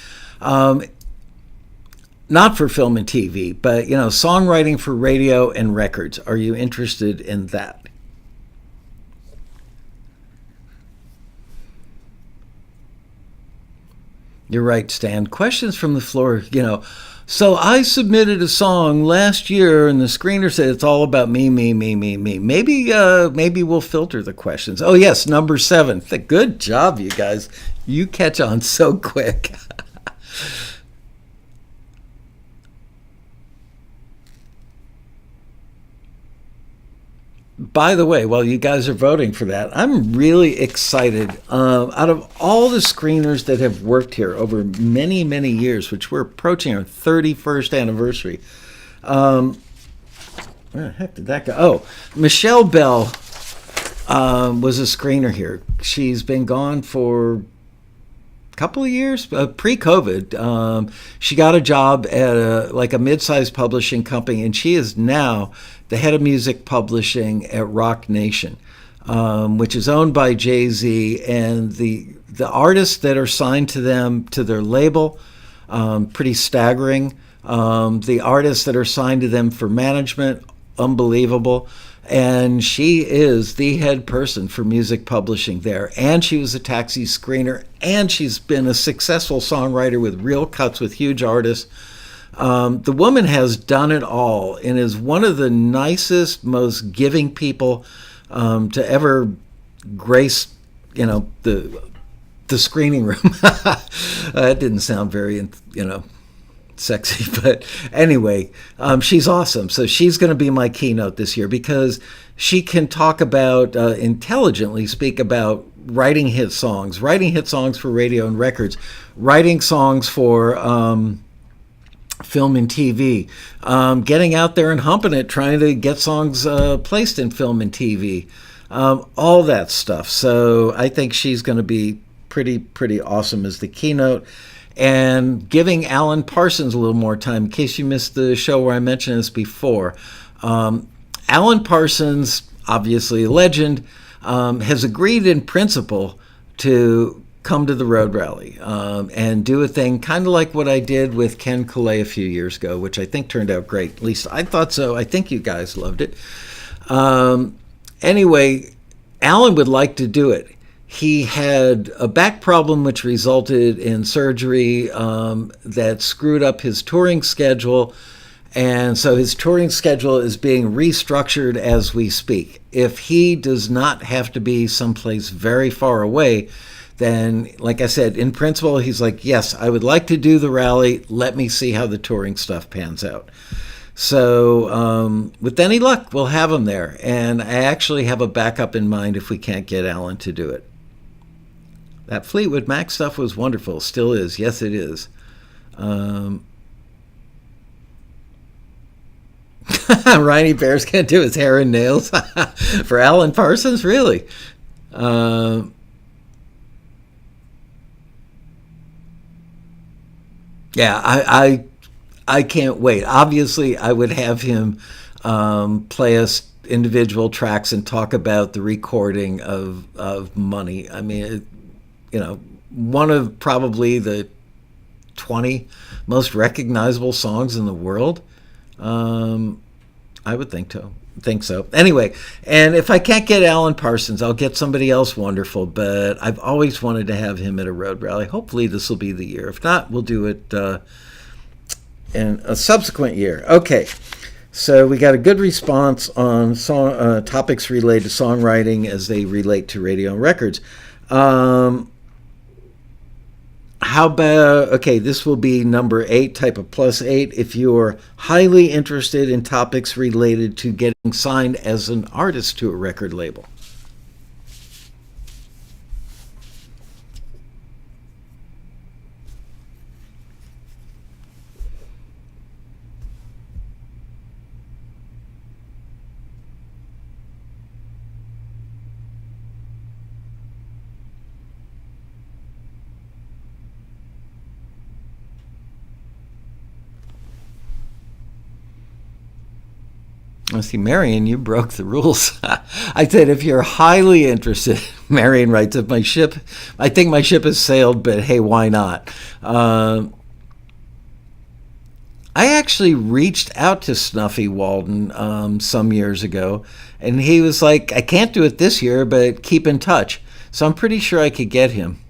Speaker 1: Not for film and TV, but songwriting for radio and records. Are you interested in that? You're right, Stan. Questions from the floor, So I submitted a song last year, and the screener said it's all about me. Maybe we'll filter the questions. Oh yes, number 7. Good job, you guys. You catch on so quick. By the way, while you guys are voting for that, I'm really excited. Out of all the screeners that have worked here over many, many years, which we're approaching our 31st anniversary, where the heck did that go? Oh, Michelle Bell was a screener here. She's been gone for a couple of years, pre-COVID. She got a job at a mid-sized publishing company, and she is now the head of music publishing at Rock Nation, which is owned by Jay-Z, and the artists that are signed to their label, pretty staggering. The artists that are signed to them for management, unbelievable. And she is the head person for music publishing there. And she was a Taxi screener, and she's been a successful songwriter with real cuts with huge artists. The woman has done it all and is one of the nicest, most giving people to ever grace, the screening room. That didn't sound very, sexy, but anyway, she's awesome. So she's going to be my keynote this year because she can talk about, intelligently speak about writing hit songs for radio and records, writing songs for film and TV, getting out there and humping it, trying to get songs placed in film and TV, all that stuff. So I think she's going to be pretty awesome as the keynote. And giving Alan Parsons a little more time, in case you missed the show where I mentioned this before. Alan Parsons, obviously a legend, has agreed in principle to come to the Road Rally and do a thing kind of like what I did with Ken Colley a few years ago, which I think turned out great. At least I thought so. I think you guys loved it. Anyway, Alan would like to do it. He had a back problem which resulted in surgery that screwed up his touring schedule. And so his touring schedule is being restructured as we speak. If he does not have to be someplace very far away, then, like I said, in principle, he's like, yes, I would like to do the rally. Let me see how the touring stuff pans out. So with any luck, we'll have him there. And I actually have a backup in mind if we can't get Alan to do it. That Fleetwood Mac stuff was wonderful. Still is. Yes, it is. Riney Bears can't do his hair and nails. For Alan Parsons, really? Yeah, I can't wait. Obviously, I would have him play us individual tracks and talk about the recording of Money. I mean, one of probably the 20 most recognizable songs in the world. I would think so. Anyway, and if I can't get Alan Parsons, I'll get somebody else wonderful, but I've always wanted to have him at a road rally. Hopefully this will be the year. If not, we'll do it in a subsequent year. Okay, so we got a good response on topics related to songwriting as they relate to radio and records. How about, okay, this will be number 8, type of +8. If you're highly interested in topics related to getting signed as an artist to a record label. Let's see, Marion, you broke the rules. I said if you're highly interested, Marion writes, I think my ship has sailed, but hey, why not? I actually reached out to Snuffy Walden some years ago, and he was like, I can't do it this year, but keep in touch. So I'm pretty sure I could get him.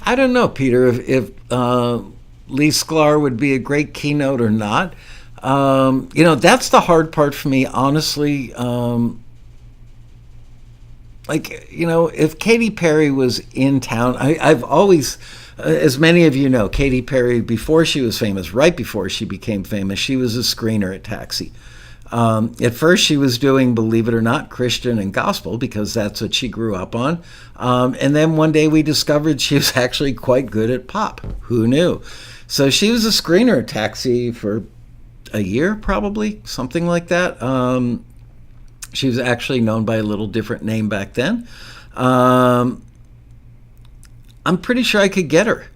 Speaker 1: I don't know, Peter, if Lee Sklar would be a great keynote or not. That's the hard part for me, honestly. If Katy Perry was in town, I've always, as many of you know, Katy Perry, before she was famous, right before she became famous, she was a screener at Taxi. At first, she was doing, believe it or not, Christian and gospel because that's what she grew up on. And then one day we discovered she was actually quite good at pop. Who knew? So she was a screener at Taxi for a year, probably, something like that. She was actually known by a little different name back then. I'm pretty sure I could get her.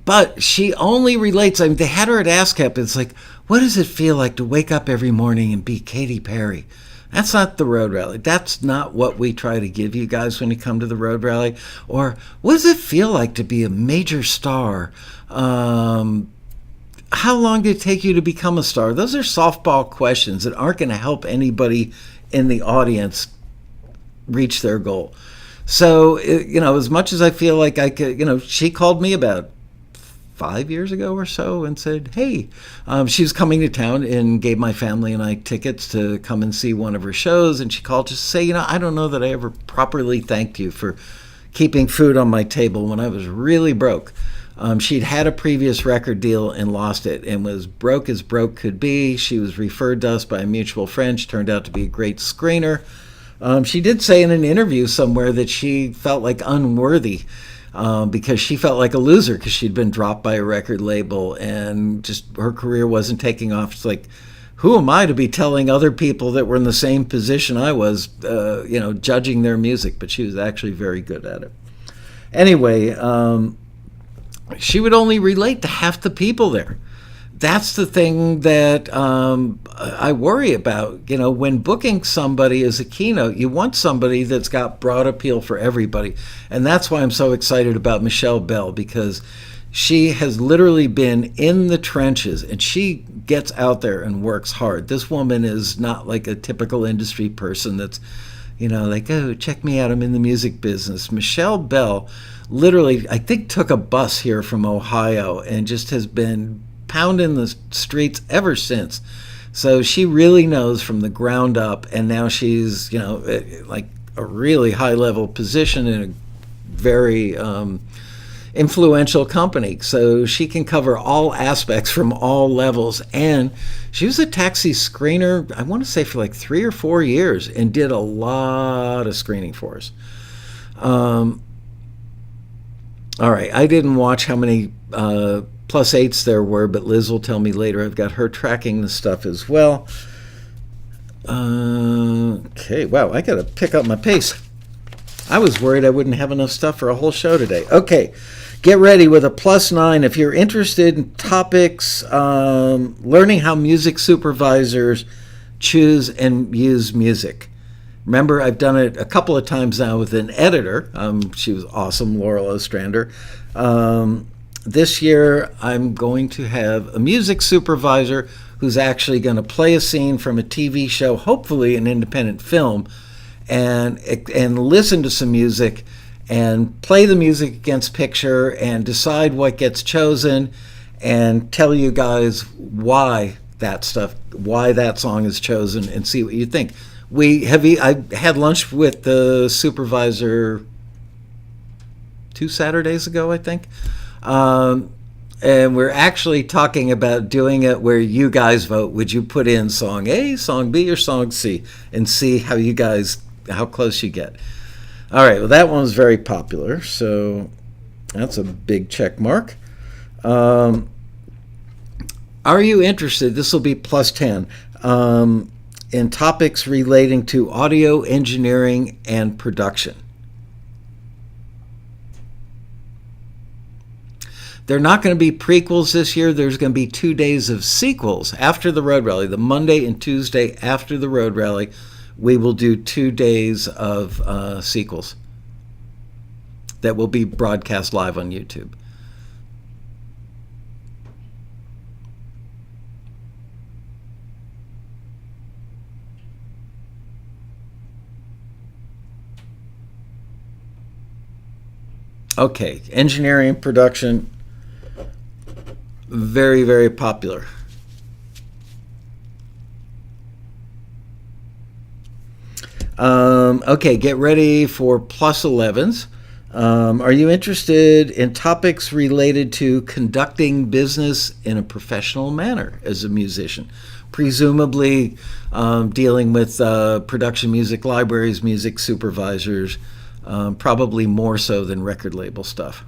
Speaker 1: But she only relates, they had her at ASCAP. It's like, what does it feel like to wake up every morning and be Katy Perry? That's not the road rally. That's not what we try to give you guys when you come to the road rally. Or what does it feel like to be a major star? How long did it take you to become a star? Those are softball questions that aren't going to help anybody in the audience reach their goal. So, as much as I feel like I could, she called me about 5 years ago or so and said, hey, she was coming to town and gave my family and I tickets to come and see one of her shows. And she called just to say, I don't know that I ever properly thanked you for keeping food on my table when I was really broke. She'd had a previous record deal and lost it and was broke as broke could be. She was referred to us by a mutual friend. She turned out to be a great screener. She did say in an interview somewhere that she felt like unworthy because she felt like a loser because she'd been dropped by a record label and just her career wasn't taking off. It's like, who am I to be telling other people that were in the same position I was, judging their music? But she was actually very good at it. Anyway, she would only relate to half the people there. That's the thing that I worry about. When booking somebody as a keynote, you want somebody that's got broad appeal for everybody. And that's why I'm so excited about Michelle Bell, because she has literally been in the trenches and she gets out there and works hard. This woman is not like a typical industry person that's, like, oh, check me out, I'm in the music business. Michelle Bell literally, I think, took a bus here from Ohio and just has been pounding the streets ever since. So she really knows from the ground up, and now she's, like a really high level position in a very influential company. So she can cover all aspects from all levels. And she was a taxi screener, I want to say, for like 3 or 4 years, and did a lot of screening for us. All right, I didn't watch how many +8s there were, but Liz will tell me later. I've got her tracking the stuff as well. Okay, wow, I got to pick up my pace. I was worried I wouldn't have enough stuff for a whole show today. Okay, get ready with a +9 if you're interested in topics, learning how music supervisors choose and use music. Remember, I've done it a couple of times now with an editor. She was awesome, Laurel Ostrander. This year, I'm going to have a music supervisor who's actually going to play a scene from a TV show, hopefully an independent film, and listen to some music and play the music against picture and decide what gets chosen and tell you guys why that song is chosen and see what you think. I had lunch with the supervisor 2 Saturdays ago, I think. And we're actually talking about doing it where you guys vote. Would you put in song A, song B, or song C? And see how close you get. All right, well, that one's very popular, so that's a big check mark. Are you interested? This will be +10. In topics relating to audio engineering and production. They're not going to be prequels this year. There's going to be 2 days of sequels after the road rally. The Monday and Tuesday after the road rally, we will do 2 days of sequels that will be broadcast live on YouTube. Okay, engineering and production, very, very popular. Okay, get ready for +11s. Are you interested in topics related to conducting business in a professional manner as a musician? Presumably dealing with production music libraries, music supervisors, probably more so than record label stuff.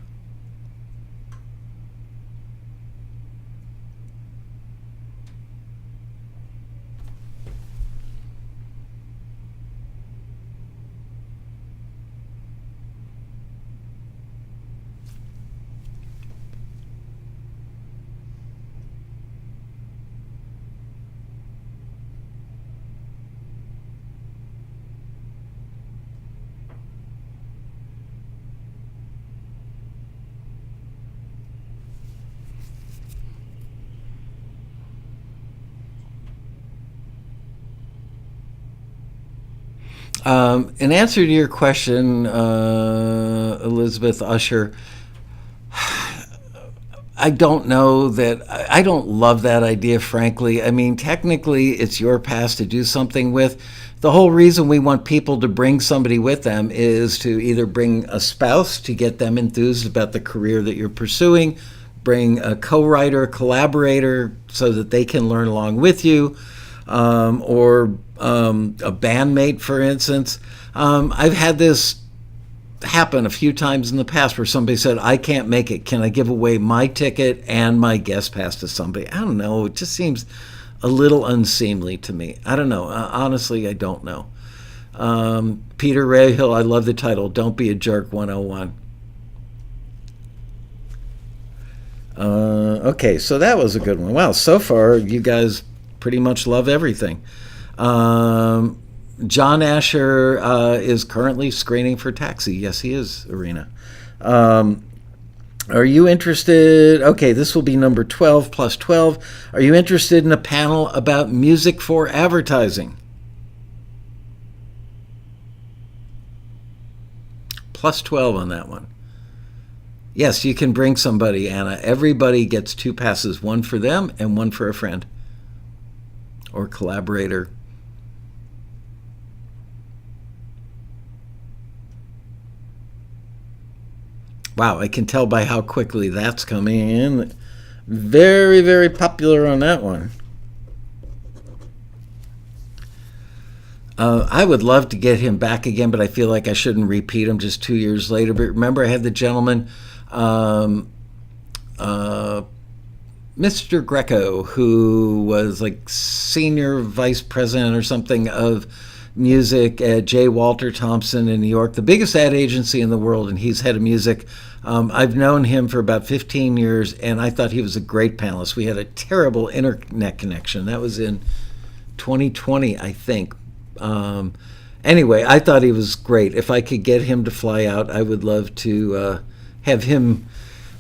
Speaker 1: In answer to your question, Elizabeth Usher, I don't know that, I don't love that idea, frankly. I mean, technically, it's your past to do something with. The whole reason we want people to bring somebody with them is to either bring a spouse to get them enthused about the career that you're pursuing, bring a co-writer, collaborator, so that they can learn along with you, or a bandmate, for instance. I've had this happen a few times in the past where somebody said, I can't make it. Can I give away my ticket and my guest pass to somebody? I don't know. It just seems a little unseemly to me. I don't know. Honestly, I don't know. Peter Rahill, I love the title, Don't Be a Jerk 101. Okay, so that was a good one. Wow, so far you guys pretty much love everything. John Asher is currently screening for Taxi. Yes, he is, Arena. Are you interested? Okay, this will be number 12 +12. Are you interested in a panel about music for advertising? Plus 12 on that one. Yes, you can bring somebody, Anna. Everybody gets 2 passes, one for them and one for a friend or collaborator. Wow, I can tell by how quickly that's coming in. Very, very popular on that one. I would love to get him back again, but I feel like I shouldn't repeat him just 2 years later. But remember, I had the gentleman, Mr. Greco, who was like senior vice president or something of music at J. Walter Thompson in New York, the biggest ad agency in the world, and he's head of music. I've known him for about 15 years, and I thought he was a great panelist. We had a terrible internet connection. That was in 2020, I think. Anyway, I thought he was great. If I could get him to fly out, I would love to have him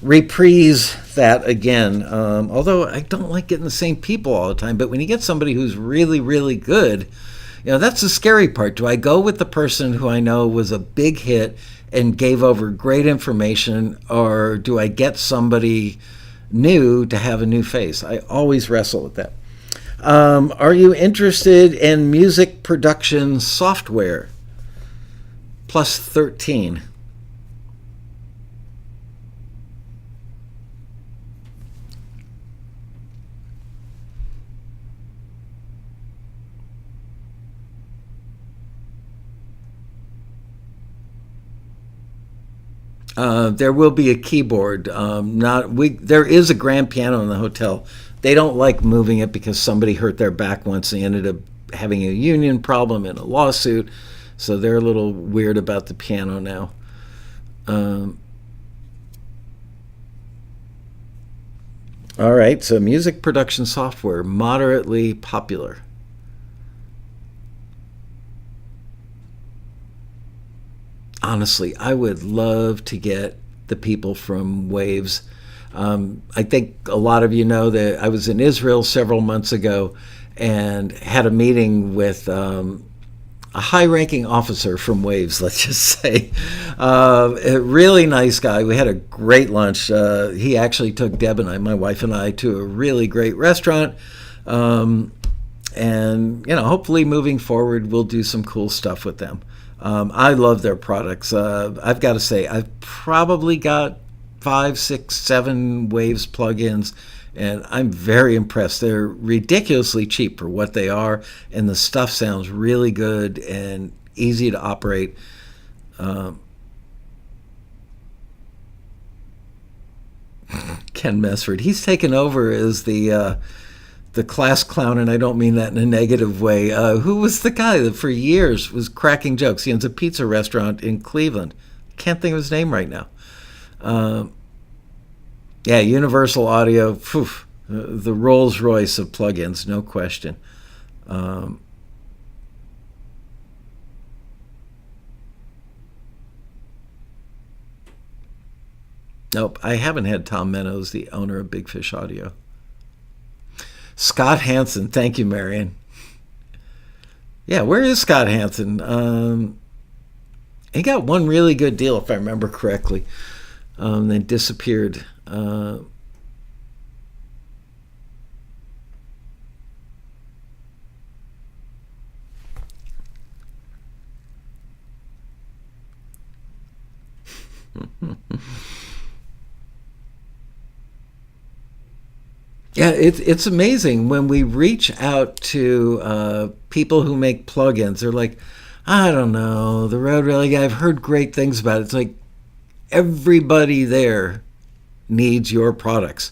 Speaker 1: reprise that again. Although I don't like getting the same people all the time. But when you get somebody who's really, really good, that's the scary part. Do I go with the person who I know was a big hit and gave over great information, or do I get somebody new to have a new face? I always wrestle with that. Are you interested in music production software? Plus 13. There will be a keyboard. There is a grand piano in the hotel. They don't like moving it because somebody hurt their back once. They ended up having a union problem and a lawsuit, so they're a little weird about the piano now. All right, so music production software, moderately popular. Honestly, I would love to get the people from Waves. I think a lot of you know that I was in Israel several months ago and had a meeting with a high-ranking officer from Waves, let's just say. A really nice guy. We had a great lunch. He actually took Deb and I, my wife and I, to a really great restaurant. And, hopefully moving forward, we'll do some cool stuff with them. I love their products. I've got to say, I've probably got 5, 6, 7 Waves plugins, and I'm very impressed. They're ridiculously cheap for what they are, and the stuff sounds really good and easy to operate. Ken Mesford, he's taken over as the class clown, and I don't mean that in a negative way. Who was the guy that for years was cracking jokes? He owns a pizza restaurant in Cleveland. Can't think of his name right now. Universal Audio, the Rolls Royce of plugins, no question. Nope, I haven't had Tom Meadows, the owner of Big Fish Audio. Scott Hansen, thank you, Marion. Yeah, where is Scott Hansen? He got one really good deal, if I remember correctly. Then disappeared. Yeah, it's amazing when we reach out to people who make plugins. They're like, I don't know, the Road Rally guy, I've heard great things about it. It's like everybody there needs your products.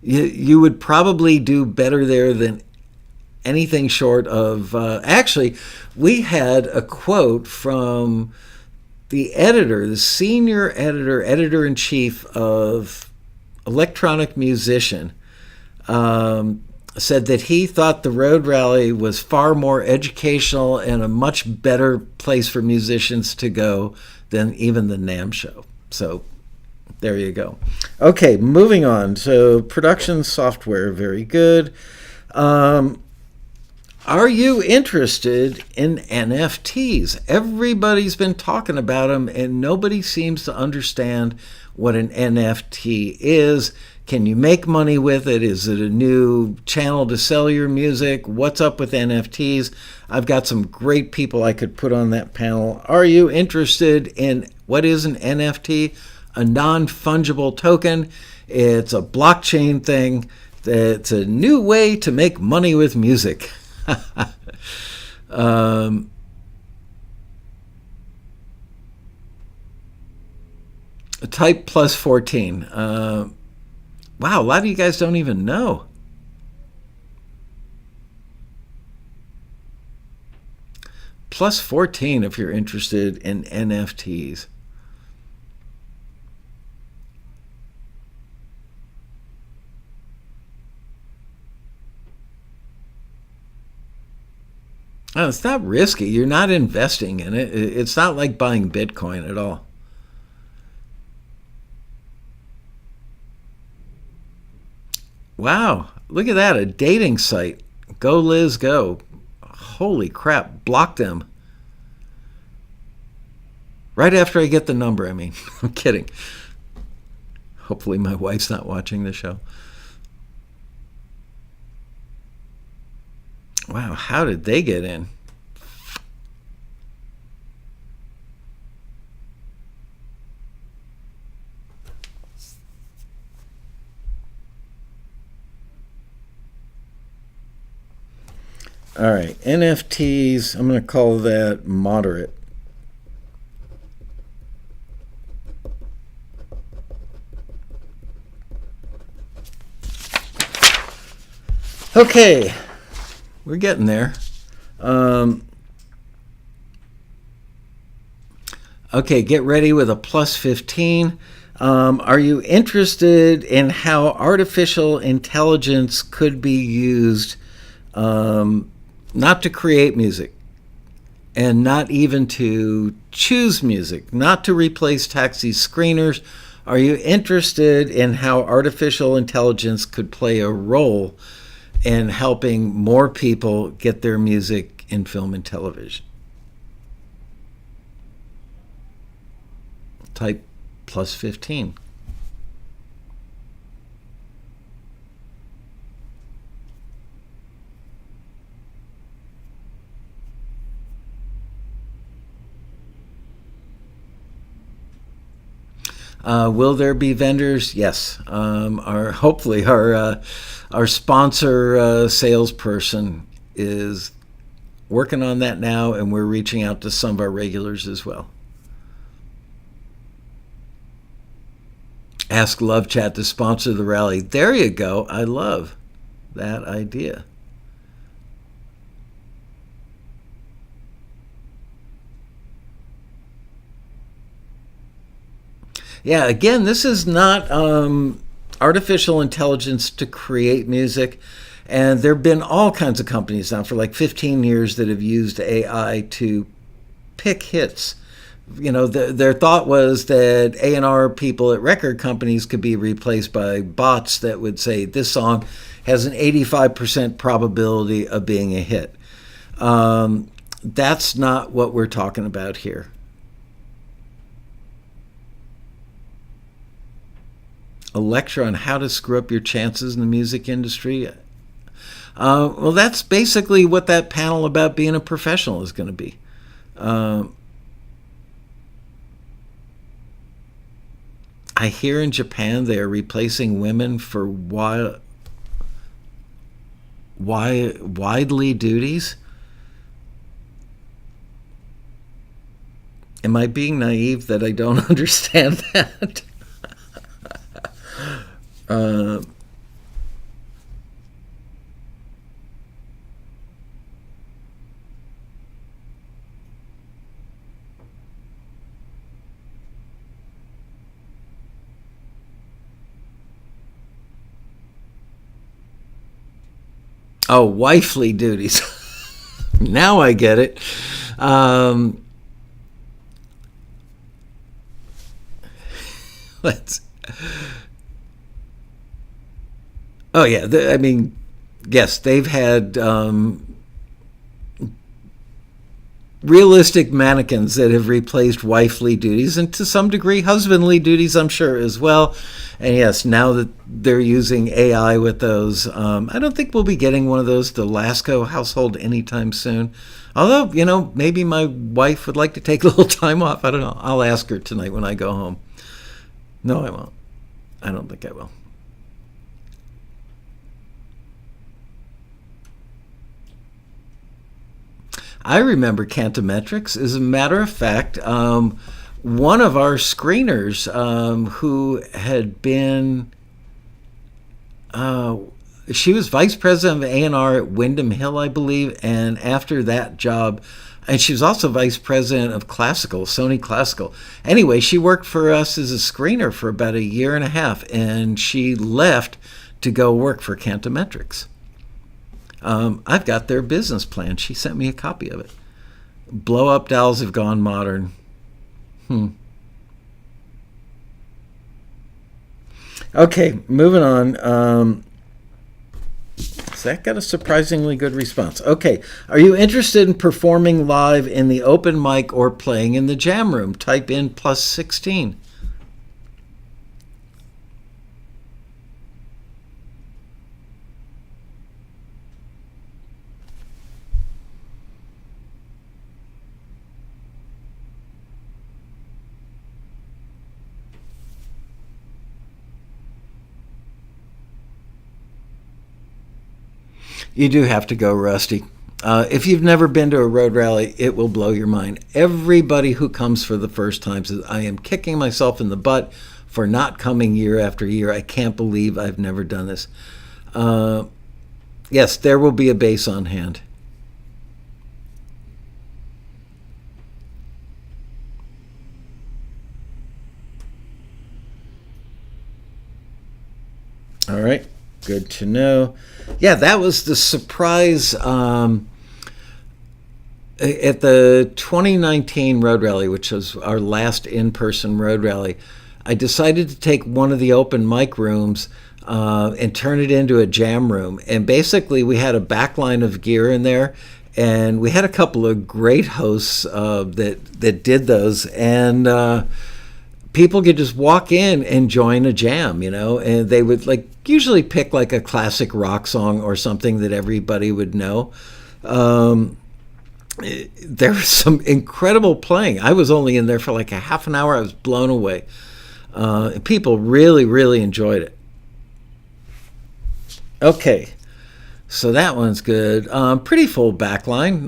Speaker 1: You would probably do better there than anything short of... actually, we had a quote from the editor, the senior editor-in-chief of Electronic Musician, said that he thought the Road Rally was far more educational and a much better place for musicians to go than even the NAMM show. So there you go. Okay, moving on. So production software, very good. Are you interested in NFTs? Everybody's been talking about them, and nobody seems to understand what an NFT is. Can you make money with it? Is it a new channel to sell your music? What's up with NFTs? I've got some great people I could put on that panel. Are you interested in what is an NFT? A non-fungible token. It's a blockchain thing. It's a new way to make money with music. Type plus 14. Wow, a lot of you guys don't even know. Plus 14 if you're interested in NFTs. Oh, it's not risky. You're not investing in it. It's not like buying Bitcoin at all. Wow, look at that, a dating site. Go Liz, go. Holy crap, block them. Right after I get the number, I mean. I'm kidding. Hopefully my wife's not watching the show. Wow, how did they get in? All right, NFTs, I'm going to call that moderate. Okay, we're getting there. Okay, get ready with a plus 15. Are you interested in how artificial intelligence could be used not to create music and not even to choose music, not to replace taxi screeners? Are you interested in how artificial intelligence could play a role in helping more people get their music in film and television? Type plus 15. Will there be vendors? Yes. Hopefully our sponsor salesperson is working on that now, and we're reaching out to some of our regulars as well. Ask Love Chat to sponsor the rally. There you go. I love that idea. Yeah, again, this is not artificial intelligence to create music. And there have been all kinds of companies now for like 15 years that have used AI to pick hits. You know, their thought was that A&R people at record companies could be replaced by bots that would say this song has an 85% probability of being a hit. That's not what we're talking about here. A lecture on how to screw up your chances in the music industry. Well, that's basically what that panel about being a professional is going to be. I hear in Japan they are replacing women for widely duties. Am I being naive that I don't understand that? Oh, wifely duties. Now I get it. Let's. Oh yeah, I mean, yes, they've had realistic mannequins that have replaced wifely duties and to some degree husbandly duties, I'm sure, as well. And yes, now that they're using AI with those, I don't think we'll be getting one of those to Lasco household anytime soon. Although, maybe my wife would like to take a little time off. I don't know. I'll ask her tonight when I go home. No, I won't. I don't think I will. I remember Cantometrics. As a matter of fact, one of our screeners who had been, she was vice president of A&R at Wyndham Hill, I believe, and after that job, and she was also vice president of Classical, Sony Classical. Anyway, she worked for us as a screener for about a year and a half, and she left to go work for Cantometrics. I've got their business plan. She sent me a copy of it. Blow-up dolls have gone modern. Okay, moving on. So that got a surprisingly good response. Okay, are you interested in performing live in the open mic or playing in the jam room? Type in +16. You do have to go, Rusty. If you've never been to a road rally, it will blow your mind. Everybody who comes for the first time says, I am kicking myself in the butt for not coming year after year. I can't believe I've never done this. Yes, there will be a bass on hand. All right, good to know. Yeah, that was the surprise at the 2019 Road Rally, which was our last in-person Road Rally. I decided to take one of the open mic rooms and turn it into a jam room. And basically, we had a backline of gear in there, and we had a couple of great hosts that did those. And people could just walk in and join a jam, and they would usually pick a classic rock song or something that everybody would know. There was some incredible playing. I was only in there for a half an hour. I was blown away. People really, really enjoyed it. Okay, so that one's good. Pretty full backline.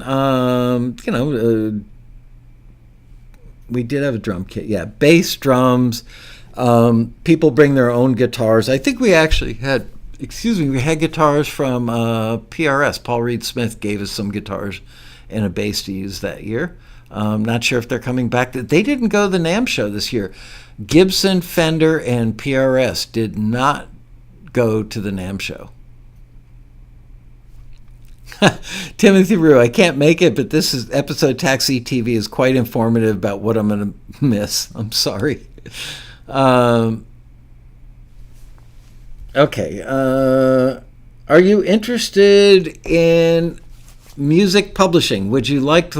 Speaker 1: We did have a drum kit. Yeah, bass, drums. People bring their own guitars. I think we actually had, we had guitars from PRS. Paul Reed Smith gave us some guitars and a bass to use that year. Not sure if they're coming back. They didn't go to the NAMM show this year. Gibson, Fender, and PRS did not go to the NAMM show. Timothy Rue, I can't make it, but this episode TAXITV is quite informative about what I'm going to miss. I'm sorry. Okay. Are you interested in music publishing? Would you like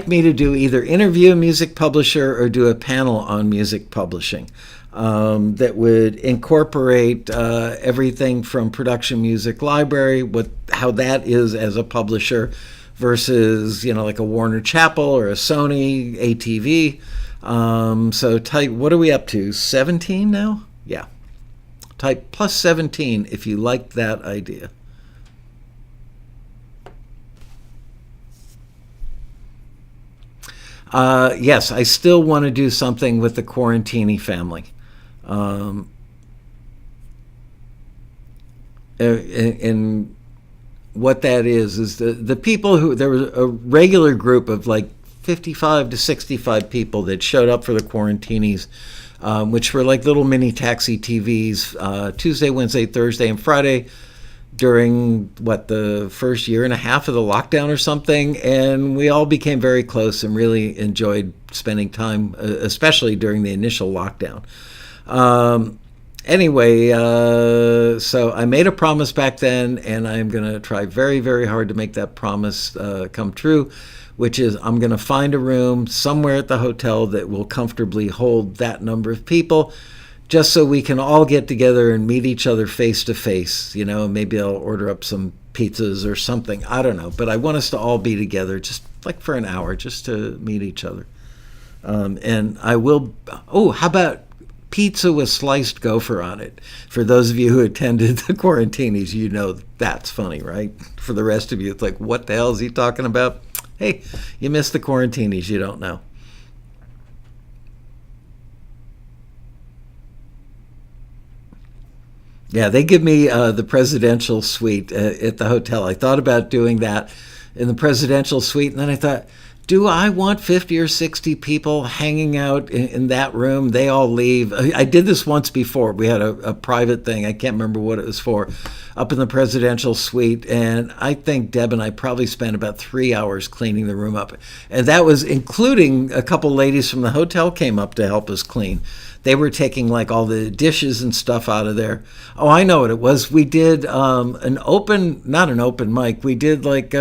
Speaker 1: me to do either interview a music publisher or do a panel on music publishing? That would incorporate everything from production music library, how that is as a publisher versus, a Warner Chappell or a Sony ATV. So type, what are we up to? 17 now? Yeah. Type +17 if you like that idea. Yes, I still want to do something with the Quarantini family. And what that is the people who, there was a regular group of 55 to 65 people that showed up for the Quarantinis, which were little mini TAXITVs, Tuesday, Wednesday, Thursday, and Friday during the first year and a half of the lockdown or something. And we all became very close and really enjoyed spending time, especially during the initial lockdown. Anyway, so I made a promise back then, and I'm going to try very, very hard to make that promise come true. which is I'm going to find a room somewhere at the hotel that will comfortably hold that number of people, just so we can all get together and meet each other face to face. You know, maybe I'll order up some pizzas or something. I don't know. But I want us to all be together just like for an hour, just to meet each other. And I will, how about pizza with sliced gopher on it? For those of you who attended the Quarantinis, you know that's funny, right? For the rest of you, it's like, what the hell is he talking about? Hey, you missed the Quarantinis, you don't know. Yeah, they give me the presidential suite at the hotel. I thought about doing that in the presidential suite, and then I thought, do I want 50 or 60 people hanging out in that room? They all leave. I did this once before. We had a private thing. I can't remember what it was for, up in the presidential suite. And I think Deb and I probably spent about 3 hours cleaning the room up. And that was including a couple ladies from the hotel came up to help us clean. They were taking like all the dishes and stuff out of there. Oh, I know what it was. We did not an open mic. We did like...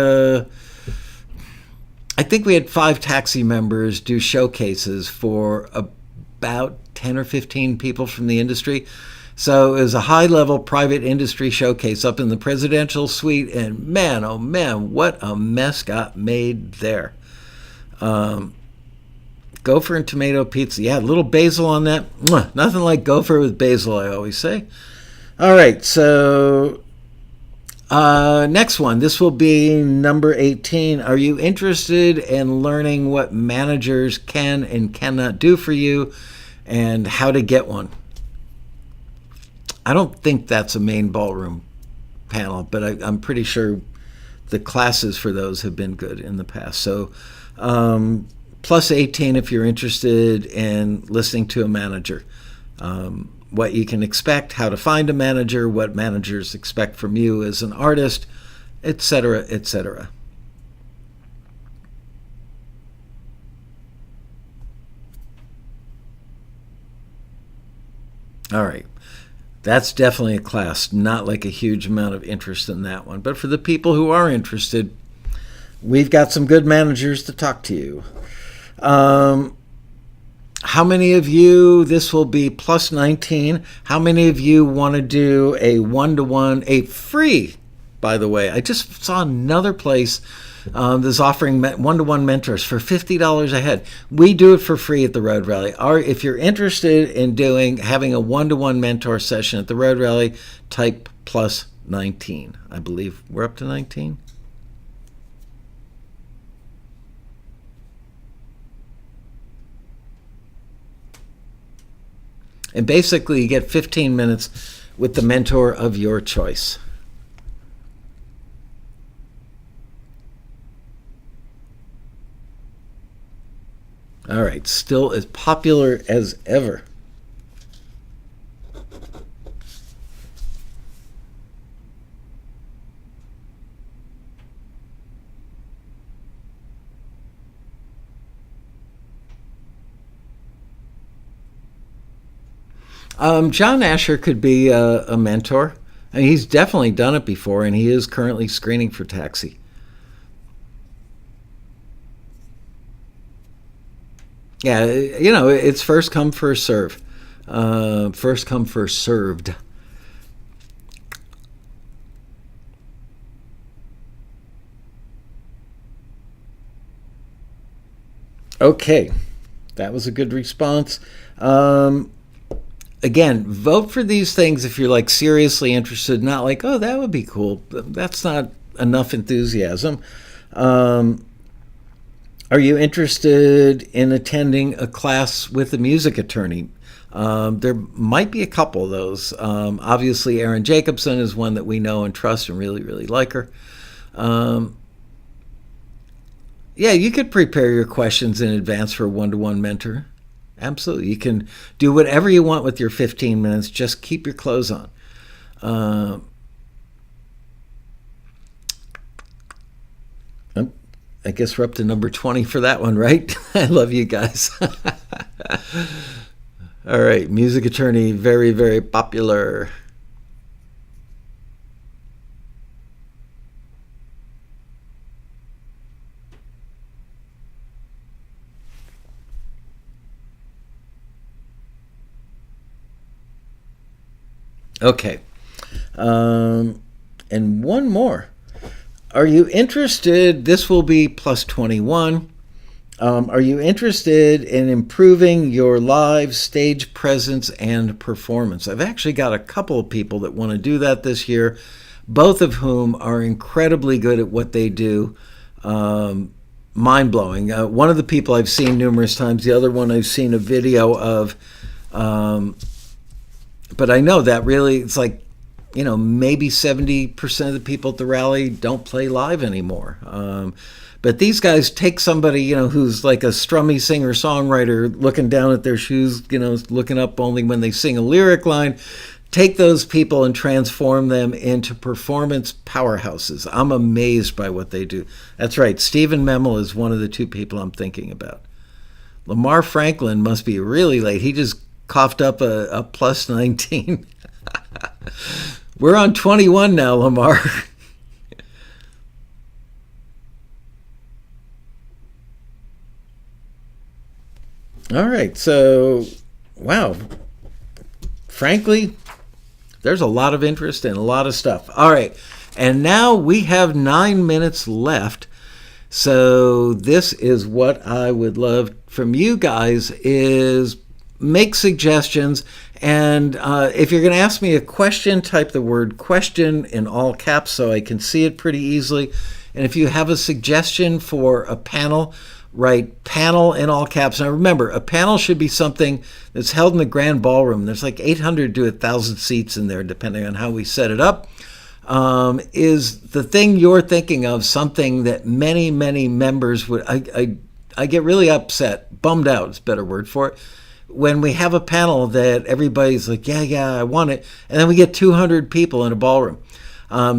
Speaker 1: I think we had 5 taxi members do showcases for about 10 or 15 people from the industry. So it was a high-level private industry showcase up in the presidential suite, and man, oh man, what a mess got made there. Gopher and tomato pizza. Yeah, a little basil on that. Mwah, nothing like gopher with basil, I always say. All right, so... next one. This will be number 18. Are you interested in learning what managers can and cannot do for you and how to get one? I don't think that's a main ballroom panel, but I'm pretty sure the classes for those have been good in the past. So plus 18 if you're interested in listening to a manager. What you can expect, how to find a manager, what managers expect from you as an artist, etc., etc. All right. That's definitely a class, not like a huge amount of interest in that one. But for the people who are interested, we've got some good managers to talk to you. How many of you, this will be plus 19, how many of you want to do a one-to-one, a free, by the way, I just saw another place that's offering one-to-one mentors for $50 a head. We do it for free at the Road Rally. If you're interested in having a one-to-one mentor session at the Road Rally, type plus 19. I believe we're up to 19. And basically, you get 15 minutes with the mentor of your choice. All right, still as popular as ever. John Asher could be a mentor. I mean, he's definitely done it before, and he is currently screening for Taxi. Yeah, you know, it's first come, first serve. First come, first served. Okay, that was a good response. Again, vote for these things if you're like seriously interested, not like, oh, that would be cool. That's not enough enthusiasm. Are you interested in attending a class with a music attorney? There might be a couple of those. Obviously, Erin Jacobson is one that we know and trust and really, really like her. Yeah, you could prepare your questions in advance for a one-to-one mentor. Absolutely. You can do whatever you want with your 15 minutes. Just keep your clothes on. I guess we're up to number 20 for that one, right? I love you guys. All right. Music attorney, very, very popular. Okay. And one more. Are you interested? This will be plus 21. Are you interested in improving your live stage presence and performance? I've actually got a couple of people that want to do that this year, both of whom are incredibly good at what they do. Mind-blowing. One of the people I've seen numerous times, the other one I've seen a video of. But I know that really, it's like, maybe 70% of the people at the rally don't play live anymore. But these guys take somebody, who's like a strummy singer-songwriter looking down at their shoes, looking up only when they sing a lyric line, take those people and transform them into performance powerhouses. I'm amazed by what they do. That's right. Stephen Memel is one of the two people I'm thinking about. Lamar Franklin must be really late. He just coughed up a plus 19. We're on 21 now, Lamar. All right, so, wow. Frankly, there's a lot of interest and a lot of stuff. All right, and now we have 9 minutes left. So this is what I would love from you guys is make suggestions. And if you're going to ask me a question, type the word question in all caps so I can see it pretty easily. And if you have a suggestion for a panel, write panel in all caps. Now remember, a panel should be something that's held in the grand ballroom. There's like 800 to 1,000 seats in there, depending on how we set it up. Is the thing you're thinking of something that many, many members would... I get really upset, bummed out is a better word for it, when we have a panel that everybody's like, yeah, I want it, and then we get 200 people in a ballroom.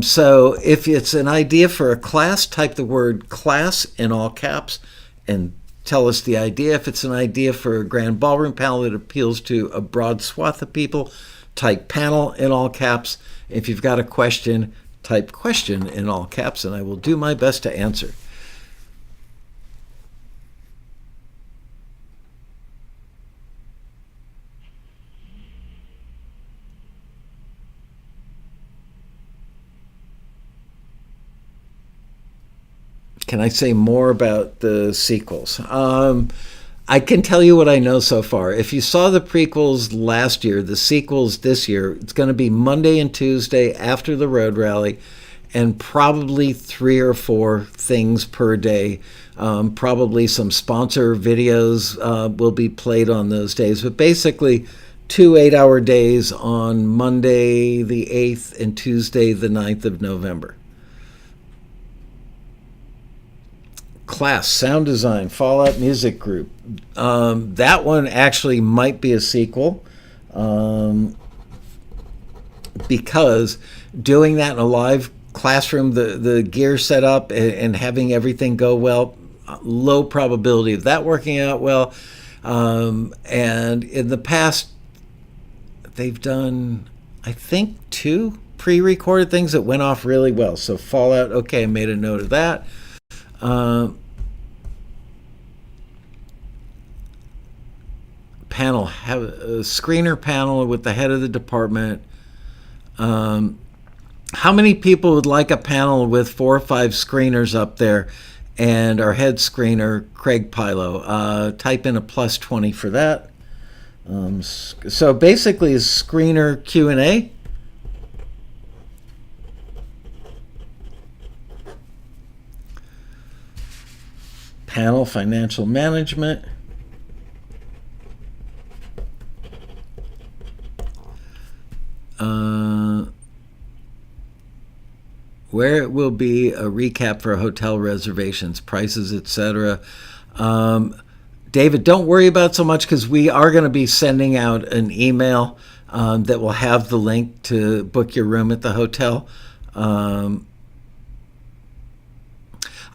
Speaker 1: So if it's an idea for a class, type the word class in all caps and tell us the idea. If it's an idea for a grand ballroom panel that appeals to a broad swath of people, type panel in all caps. If you've got a question, type question in all caps, and I will do my best to answer. Can I say more about the sequels? I can tell you what I know so far. If you saw the prequels last year, the sequels this year, it's going to be Monday and Tuesday after the road rally, and probably 3 or 4 things per day. Probably some sponsor videos will be played on those days, but basically 2 8-hour days on Monday the 8th and Tuesday the 9th of November. Class, sound design, Fallout Music Group. That one actually might be a sequel because doing that in a live classroom, the gear set up and having everything go well, low probability of that working out well. And in the past, they've done, I think, 2 pre-recorded things that went off really well. So Fallout, okay, I made a note of that. Panel, have a screener panel with the head of the department. How many people would like a panel with 4 or 5 screeners up there and our head screener, Craig Pilo? Type in a plus 20 for that. So basically a screener Q&A. Panel financial management. Where it will be a recap for hotel reservations, prices, etc. David, don't worry about so much because we are going to be sending out an email that will have the link to book your room at the hotel.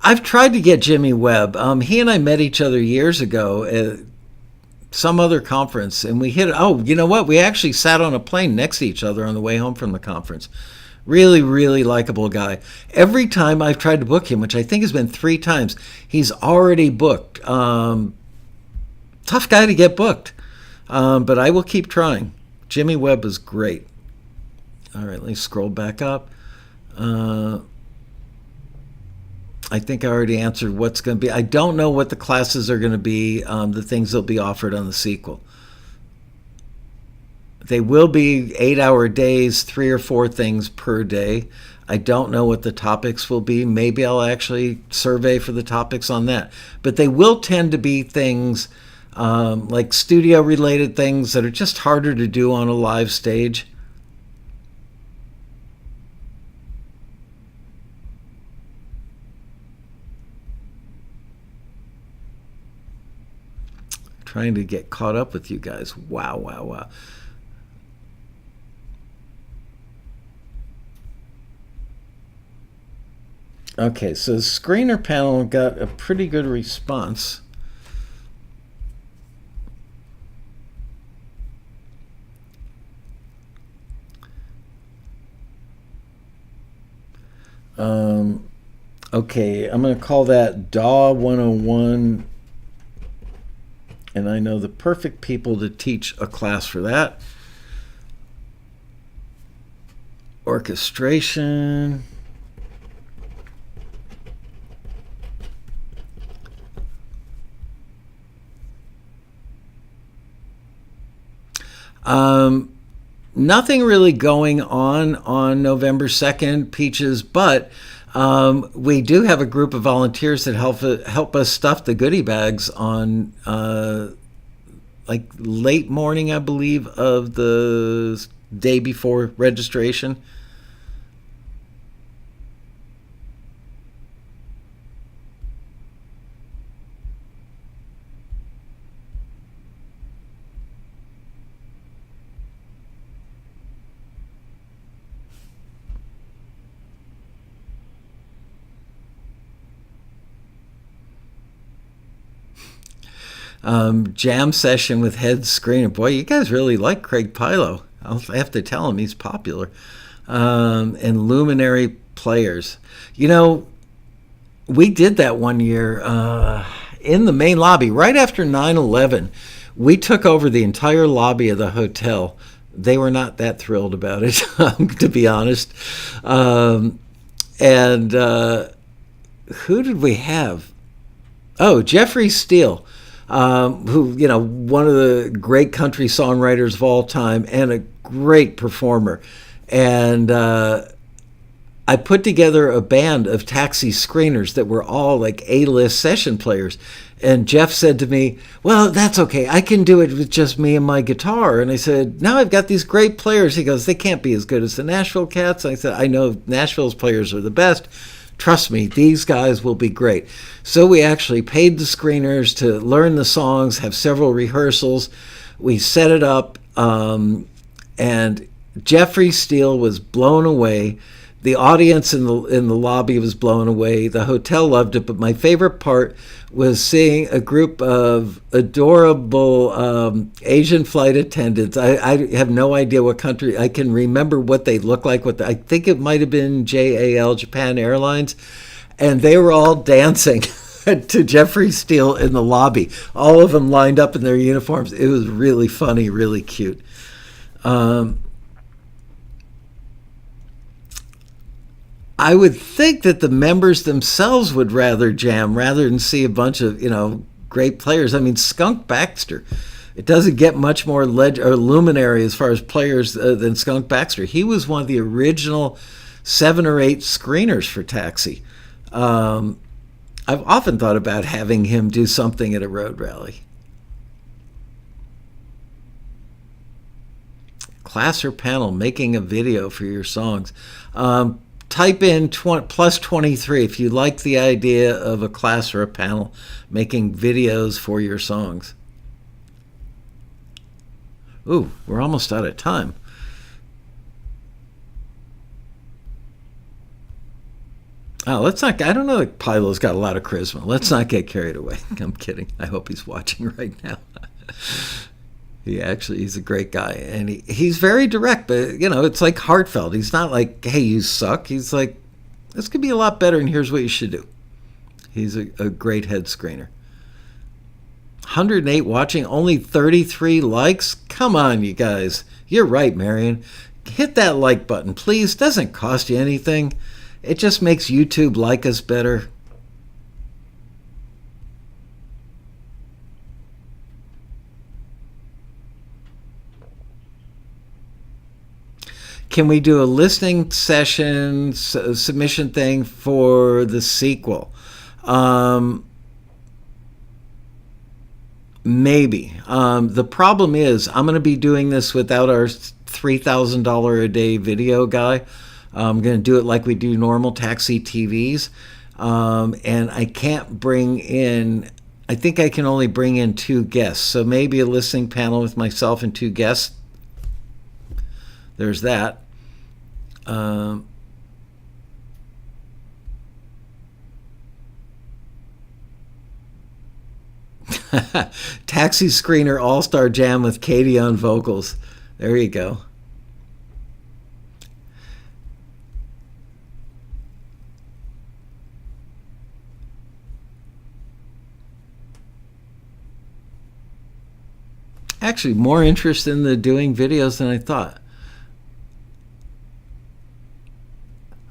Speaker 1: I've tried to get Jimmy Webb. He and I met each other years ago at some other conference, and we hit, oh, you know what? We actually sat on a plane next to each other on the way home from the conference. Really, really likable guy. Every time I've tried to book him, which I think has been 3 times, he's already booked. Tough guy to get booked, but I will keep trying. Jimmy Webb is great. All right, let me scroll back up. I think I already answered what's going to be. I don't know what the classes are going to be, the things that will be offered on the sequel. They will be 8-hour days, 3 or 4 things per day. I don't know what the topics will be. Maybe I'll actually survey for the topics on that. But they will tend to be things like studio-related things that are just harder to do on a live stage. Trying to get caught up with you guys. Wow, wow, wow. Okay, so the screener panel got a pretty good response. Okay, I'm going to call that DAW 101, and I know the perfect people to teach a class for that. Orchestration. Nothing really going on November 2nd, Peaches, but we do have a group of volunteers that help us stuff the goodie bags on like late morning, I believe, of the day before registration. Jam session with head screener. Boy, you guys really like Craig Pilo. I'll have to tell him he's popular. And luminary players. You know, we did that one year in the main lobby right after 9/11. We took over the entire lobby of the hotel. They were not that thrilled about it, to be honest. And who did we have? Oh, Jeffrey Steele. Who, you know, one of the great country songwriters of all time and a great performer. And I put together a band of taxi screeners that were all like A-list session players. And Jeff said to me, well, that's okay. I can do it with just me and my guitar. And I said, now I've got these great players. He goes, they can't be as good as the Nashville Cats. And I said, I know Nashville's players are the best. Trust me, these guys will be great. So we actually paid the screeners to learn the songs, have several rehearsals. We set it up, and Jeffrey Steele was blown away. The audience in the lobby was blown away. The hotel loved it, but my favorite part was seeing a group of adorable Asian flight attendants. I have no idea what country. I can remember what they look like. I think it might have been JAL, Japan Airlines, and they were all dancing to Jeffrey Steele in the lobby. All of them lined up in their uniforms. It was really funny, really cute. I would think that the members themselves would rather jam rather than see a bunch of, you know, great players. I mean, Skunk Baxter, it doesn't get much more luminary as far as players than Skunk Baxter. He was one of the original 7 or 8 screeners for Taxi. I've often thought about having him do something at a road rally. Class or panel making a video for your songs. Type in plus 23 if you like the idea of a class or a panel making videos for your songs. Ooh, we're almost out of time. Oh, let's not. I don't know if Pilo's got a lot of charisma. Let's not get carried away. I'm kidding. I hope he's watching right now. He's a great guy, and he's very direct, but, you know, it's like heartfelt. He's not like, hey, you suck. He's like, this could be a lot better, and here's what you should do. He's a great head screener. 108 watching, only 33 likes? Come on, you guys. You're right, Marion. hit that like button, please. Doesn't cost you anything. It just makes YouTube like us better. Can we do a listening session, submission thing for the sequel? Maybe. The problem is I'm going to be doing this without our $3,000 a day video guy. I'm going to do it like we do normal TAXITVs. And I can't bring in, I think I can only bring in 2 guests. So maybe a listening panel with myself and 2 guests. There's that. Taxi Screener All-Star Jam with Katie on vocals. There you go. Actually, more interest in the doing videos than I thought.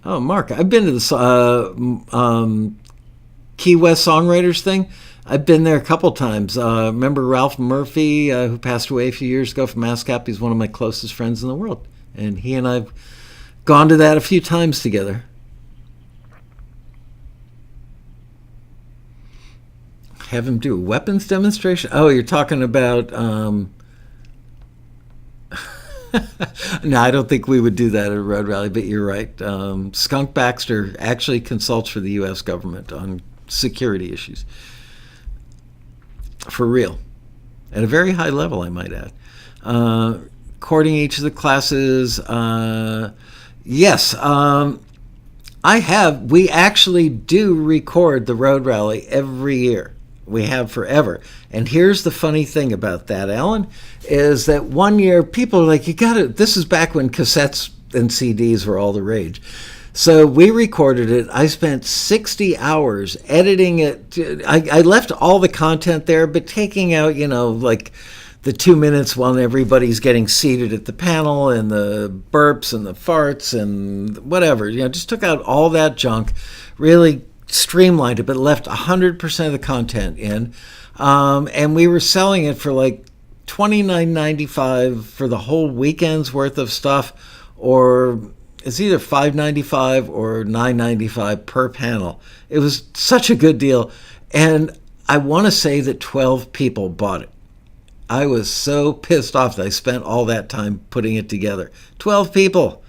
Speaker 1: Oh, Mark, I've been to the Key West Songwriters thing. I've been there a couple times. Remember Ralph Murphy, who passed away a few years ago from ASCAP? He's one of my closest friends in the world. And he and I have gone to that a few times together. Have him do a weapons demonstration? Oh, you're talking about... No, I don't think we would do that at a road rally, but you're right. Skunk Baxter actually consults for the U.S. government on security issues. For real. At a very high level, I might add. Recording each of the classes. Yes, we actually do record the road rally every year. We have forever. And here's the funny thing about that, Alan, is that one year people are like, this is back when cassettes and CDs were all the rage. So we recorded it. I spent 60 hours editing it. I left all the content there, but taking out, like the 2 minutes while everybody's getting seated at the panel and the burps and the farts and whatever, just took out all that junk, really streamlined it, but left 100% of the content in. And we were selling it for like $29.95 for the whole weekend's worth of stuff, or it's either $5.95 or $9.95 per panel. It was such a good deal. And I want to say that 12 people bought it. I was so pissed off that I spent all that time putting it together. 12 people.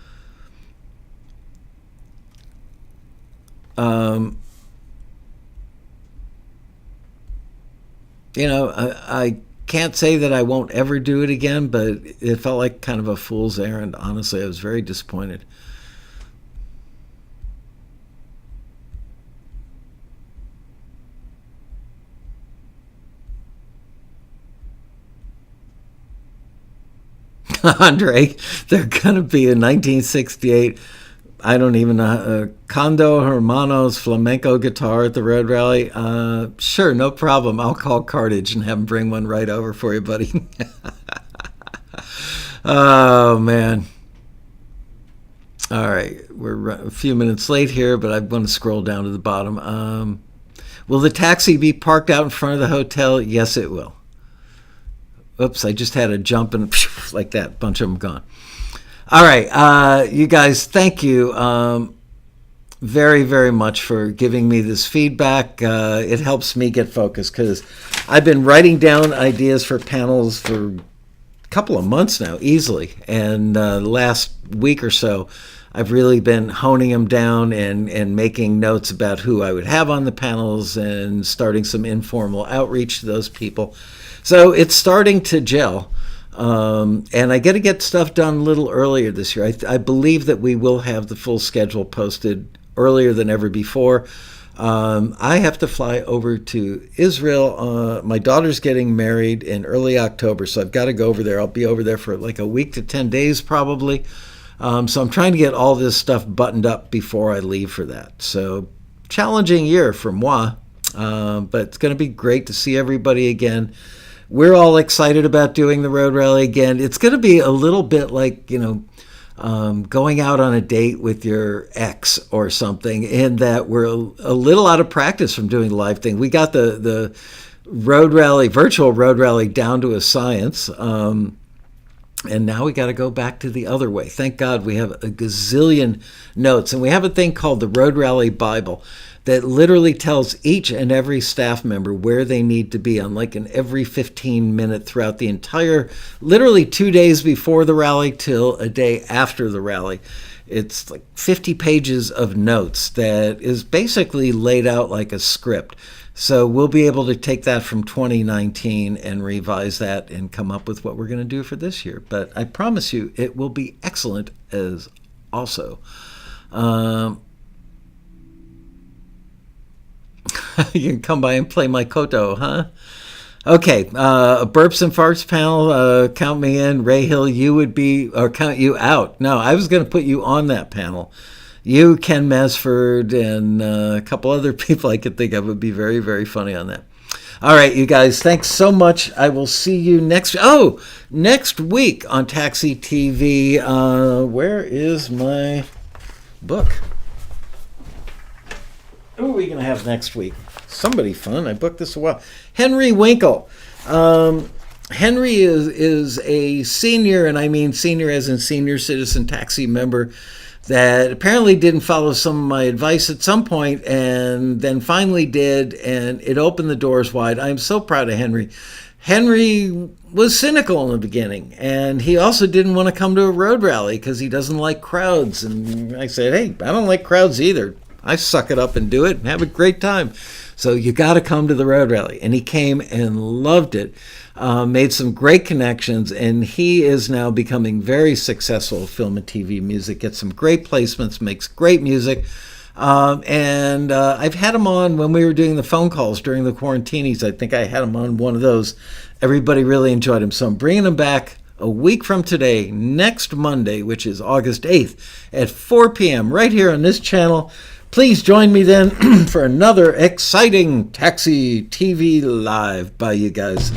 Speaker 1: I can't say that I won't ever do it again, but it felt like kind of a fool's errand. Honestly, I was very disappointed. Andre, they're going to be a 1968, I don't even know, Condo Hermanos flamenco guitar at the road rally. Sure, no problem. I'll call Cartage and have him bring one right over for you, buddy. Oh, man. All right, we're a few minutes late here, but I'm going to scroll down to the bottom. Will the taxi be parked out in front of the hotel? Yes, it will. Oops, I just had a jump and like that, bunch of them gone. All right, you guys, thank you very, very much for giving me this feedback. It helps me get focused because I've been writing down ideas for panels for a couple of months now, easily. And the last week or so, I've really been honing them down and making notes about who I would have on the panels and starting some informal outreach to those people. So it's starting to gel. And I got to get stuff done a little earlier this year. I believe that we will have the full schedule posted earlier than ever before. I have to fly over to Israel. My daughter's getting married in early October, so I've got to go over there. I'll be over there for like a week to 10 days probably. So I'm trying to get all this stuff buttoned up before I leave for that. So challenging year for moi, but it's going to be great to see everybody again. We're all excited about doing the road rally again. It's going to be a little bit like, going out on a date with your ex or something, and that we're a little out of practice from doing the live thing. We got the road rally, virtual road rally, down to a science. And now we got to go back to the other way. Thank God we have a gazillion notes. And we have a thing called the Road Rally Bible that literally tells each and every staff member where they need to be on like an every 15 minute throughout the entire, literally 2 days before the rally till a day after the rally. It's like 50 pages of notes that is basically laid out like a script. So we'll be able to take that from 2019 and revise that and come up with what we're going to do for this year. But I promise you, it will be excellent as also. You can come by and play my koto, huh? Okay, a burps and farts panel, count me in. Ray Hill, you would be, or count you out. No, I was going to put you on that panel. You, Ken Masford, and a couple other people I could think of would be very, very funny on that. All right, you guys, thanks so much. I will see you next week on TAXITV. Where is my book? Who are we going to have next week? Somebody fun. I booked this a while. Henry Winkle. Henry is a senior, and I mean senior as in senior citizen taxi member, that apparently didn't follow some of my advice at some point and then finally did, and it opened the doors wide. I'm so proud of Henry. Henry was cynical in the beginning, and he also didn't want to come to a road rally because he doesn't like crowds. And I said, hey, I don't like crowds either. I suck it up and do it and have a great time. So you got to come to the road rally. And he came and loved it. Made some great connections, and he is now becoming very successful at film and TV music, gets some great placements, makes great music. And I've had him on when we were doing the phone calls during the quarantines. I think I had him on one of those. Everybody really enjoyed him. So I'm bringing him back a week from today, next Monday, which is August 8th at 4 p.m. right here on this channel. Please join me then for another exciting TAXITV Live. Bye, you guys.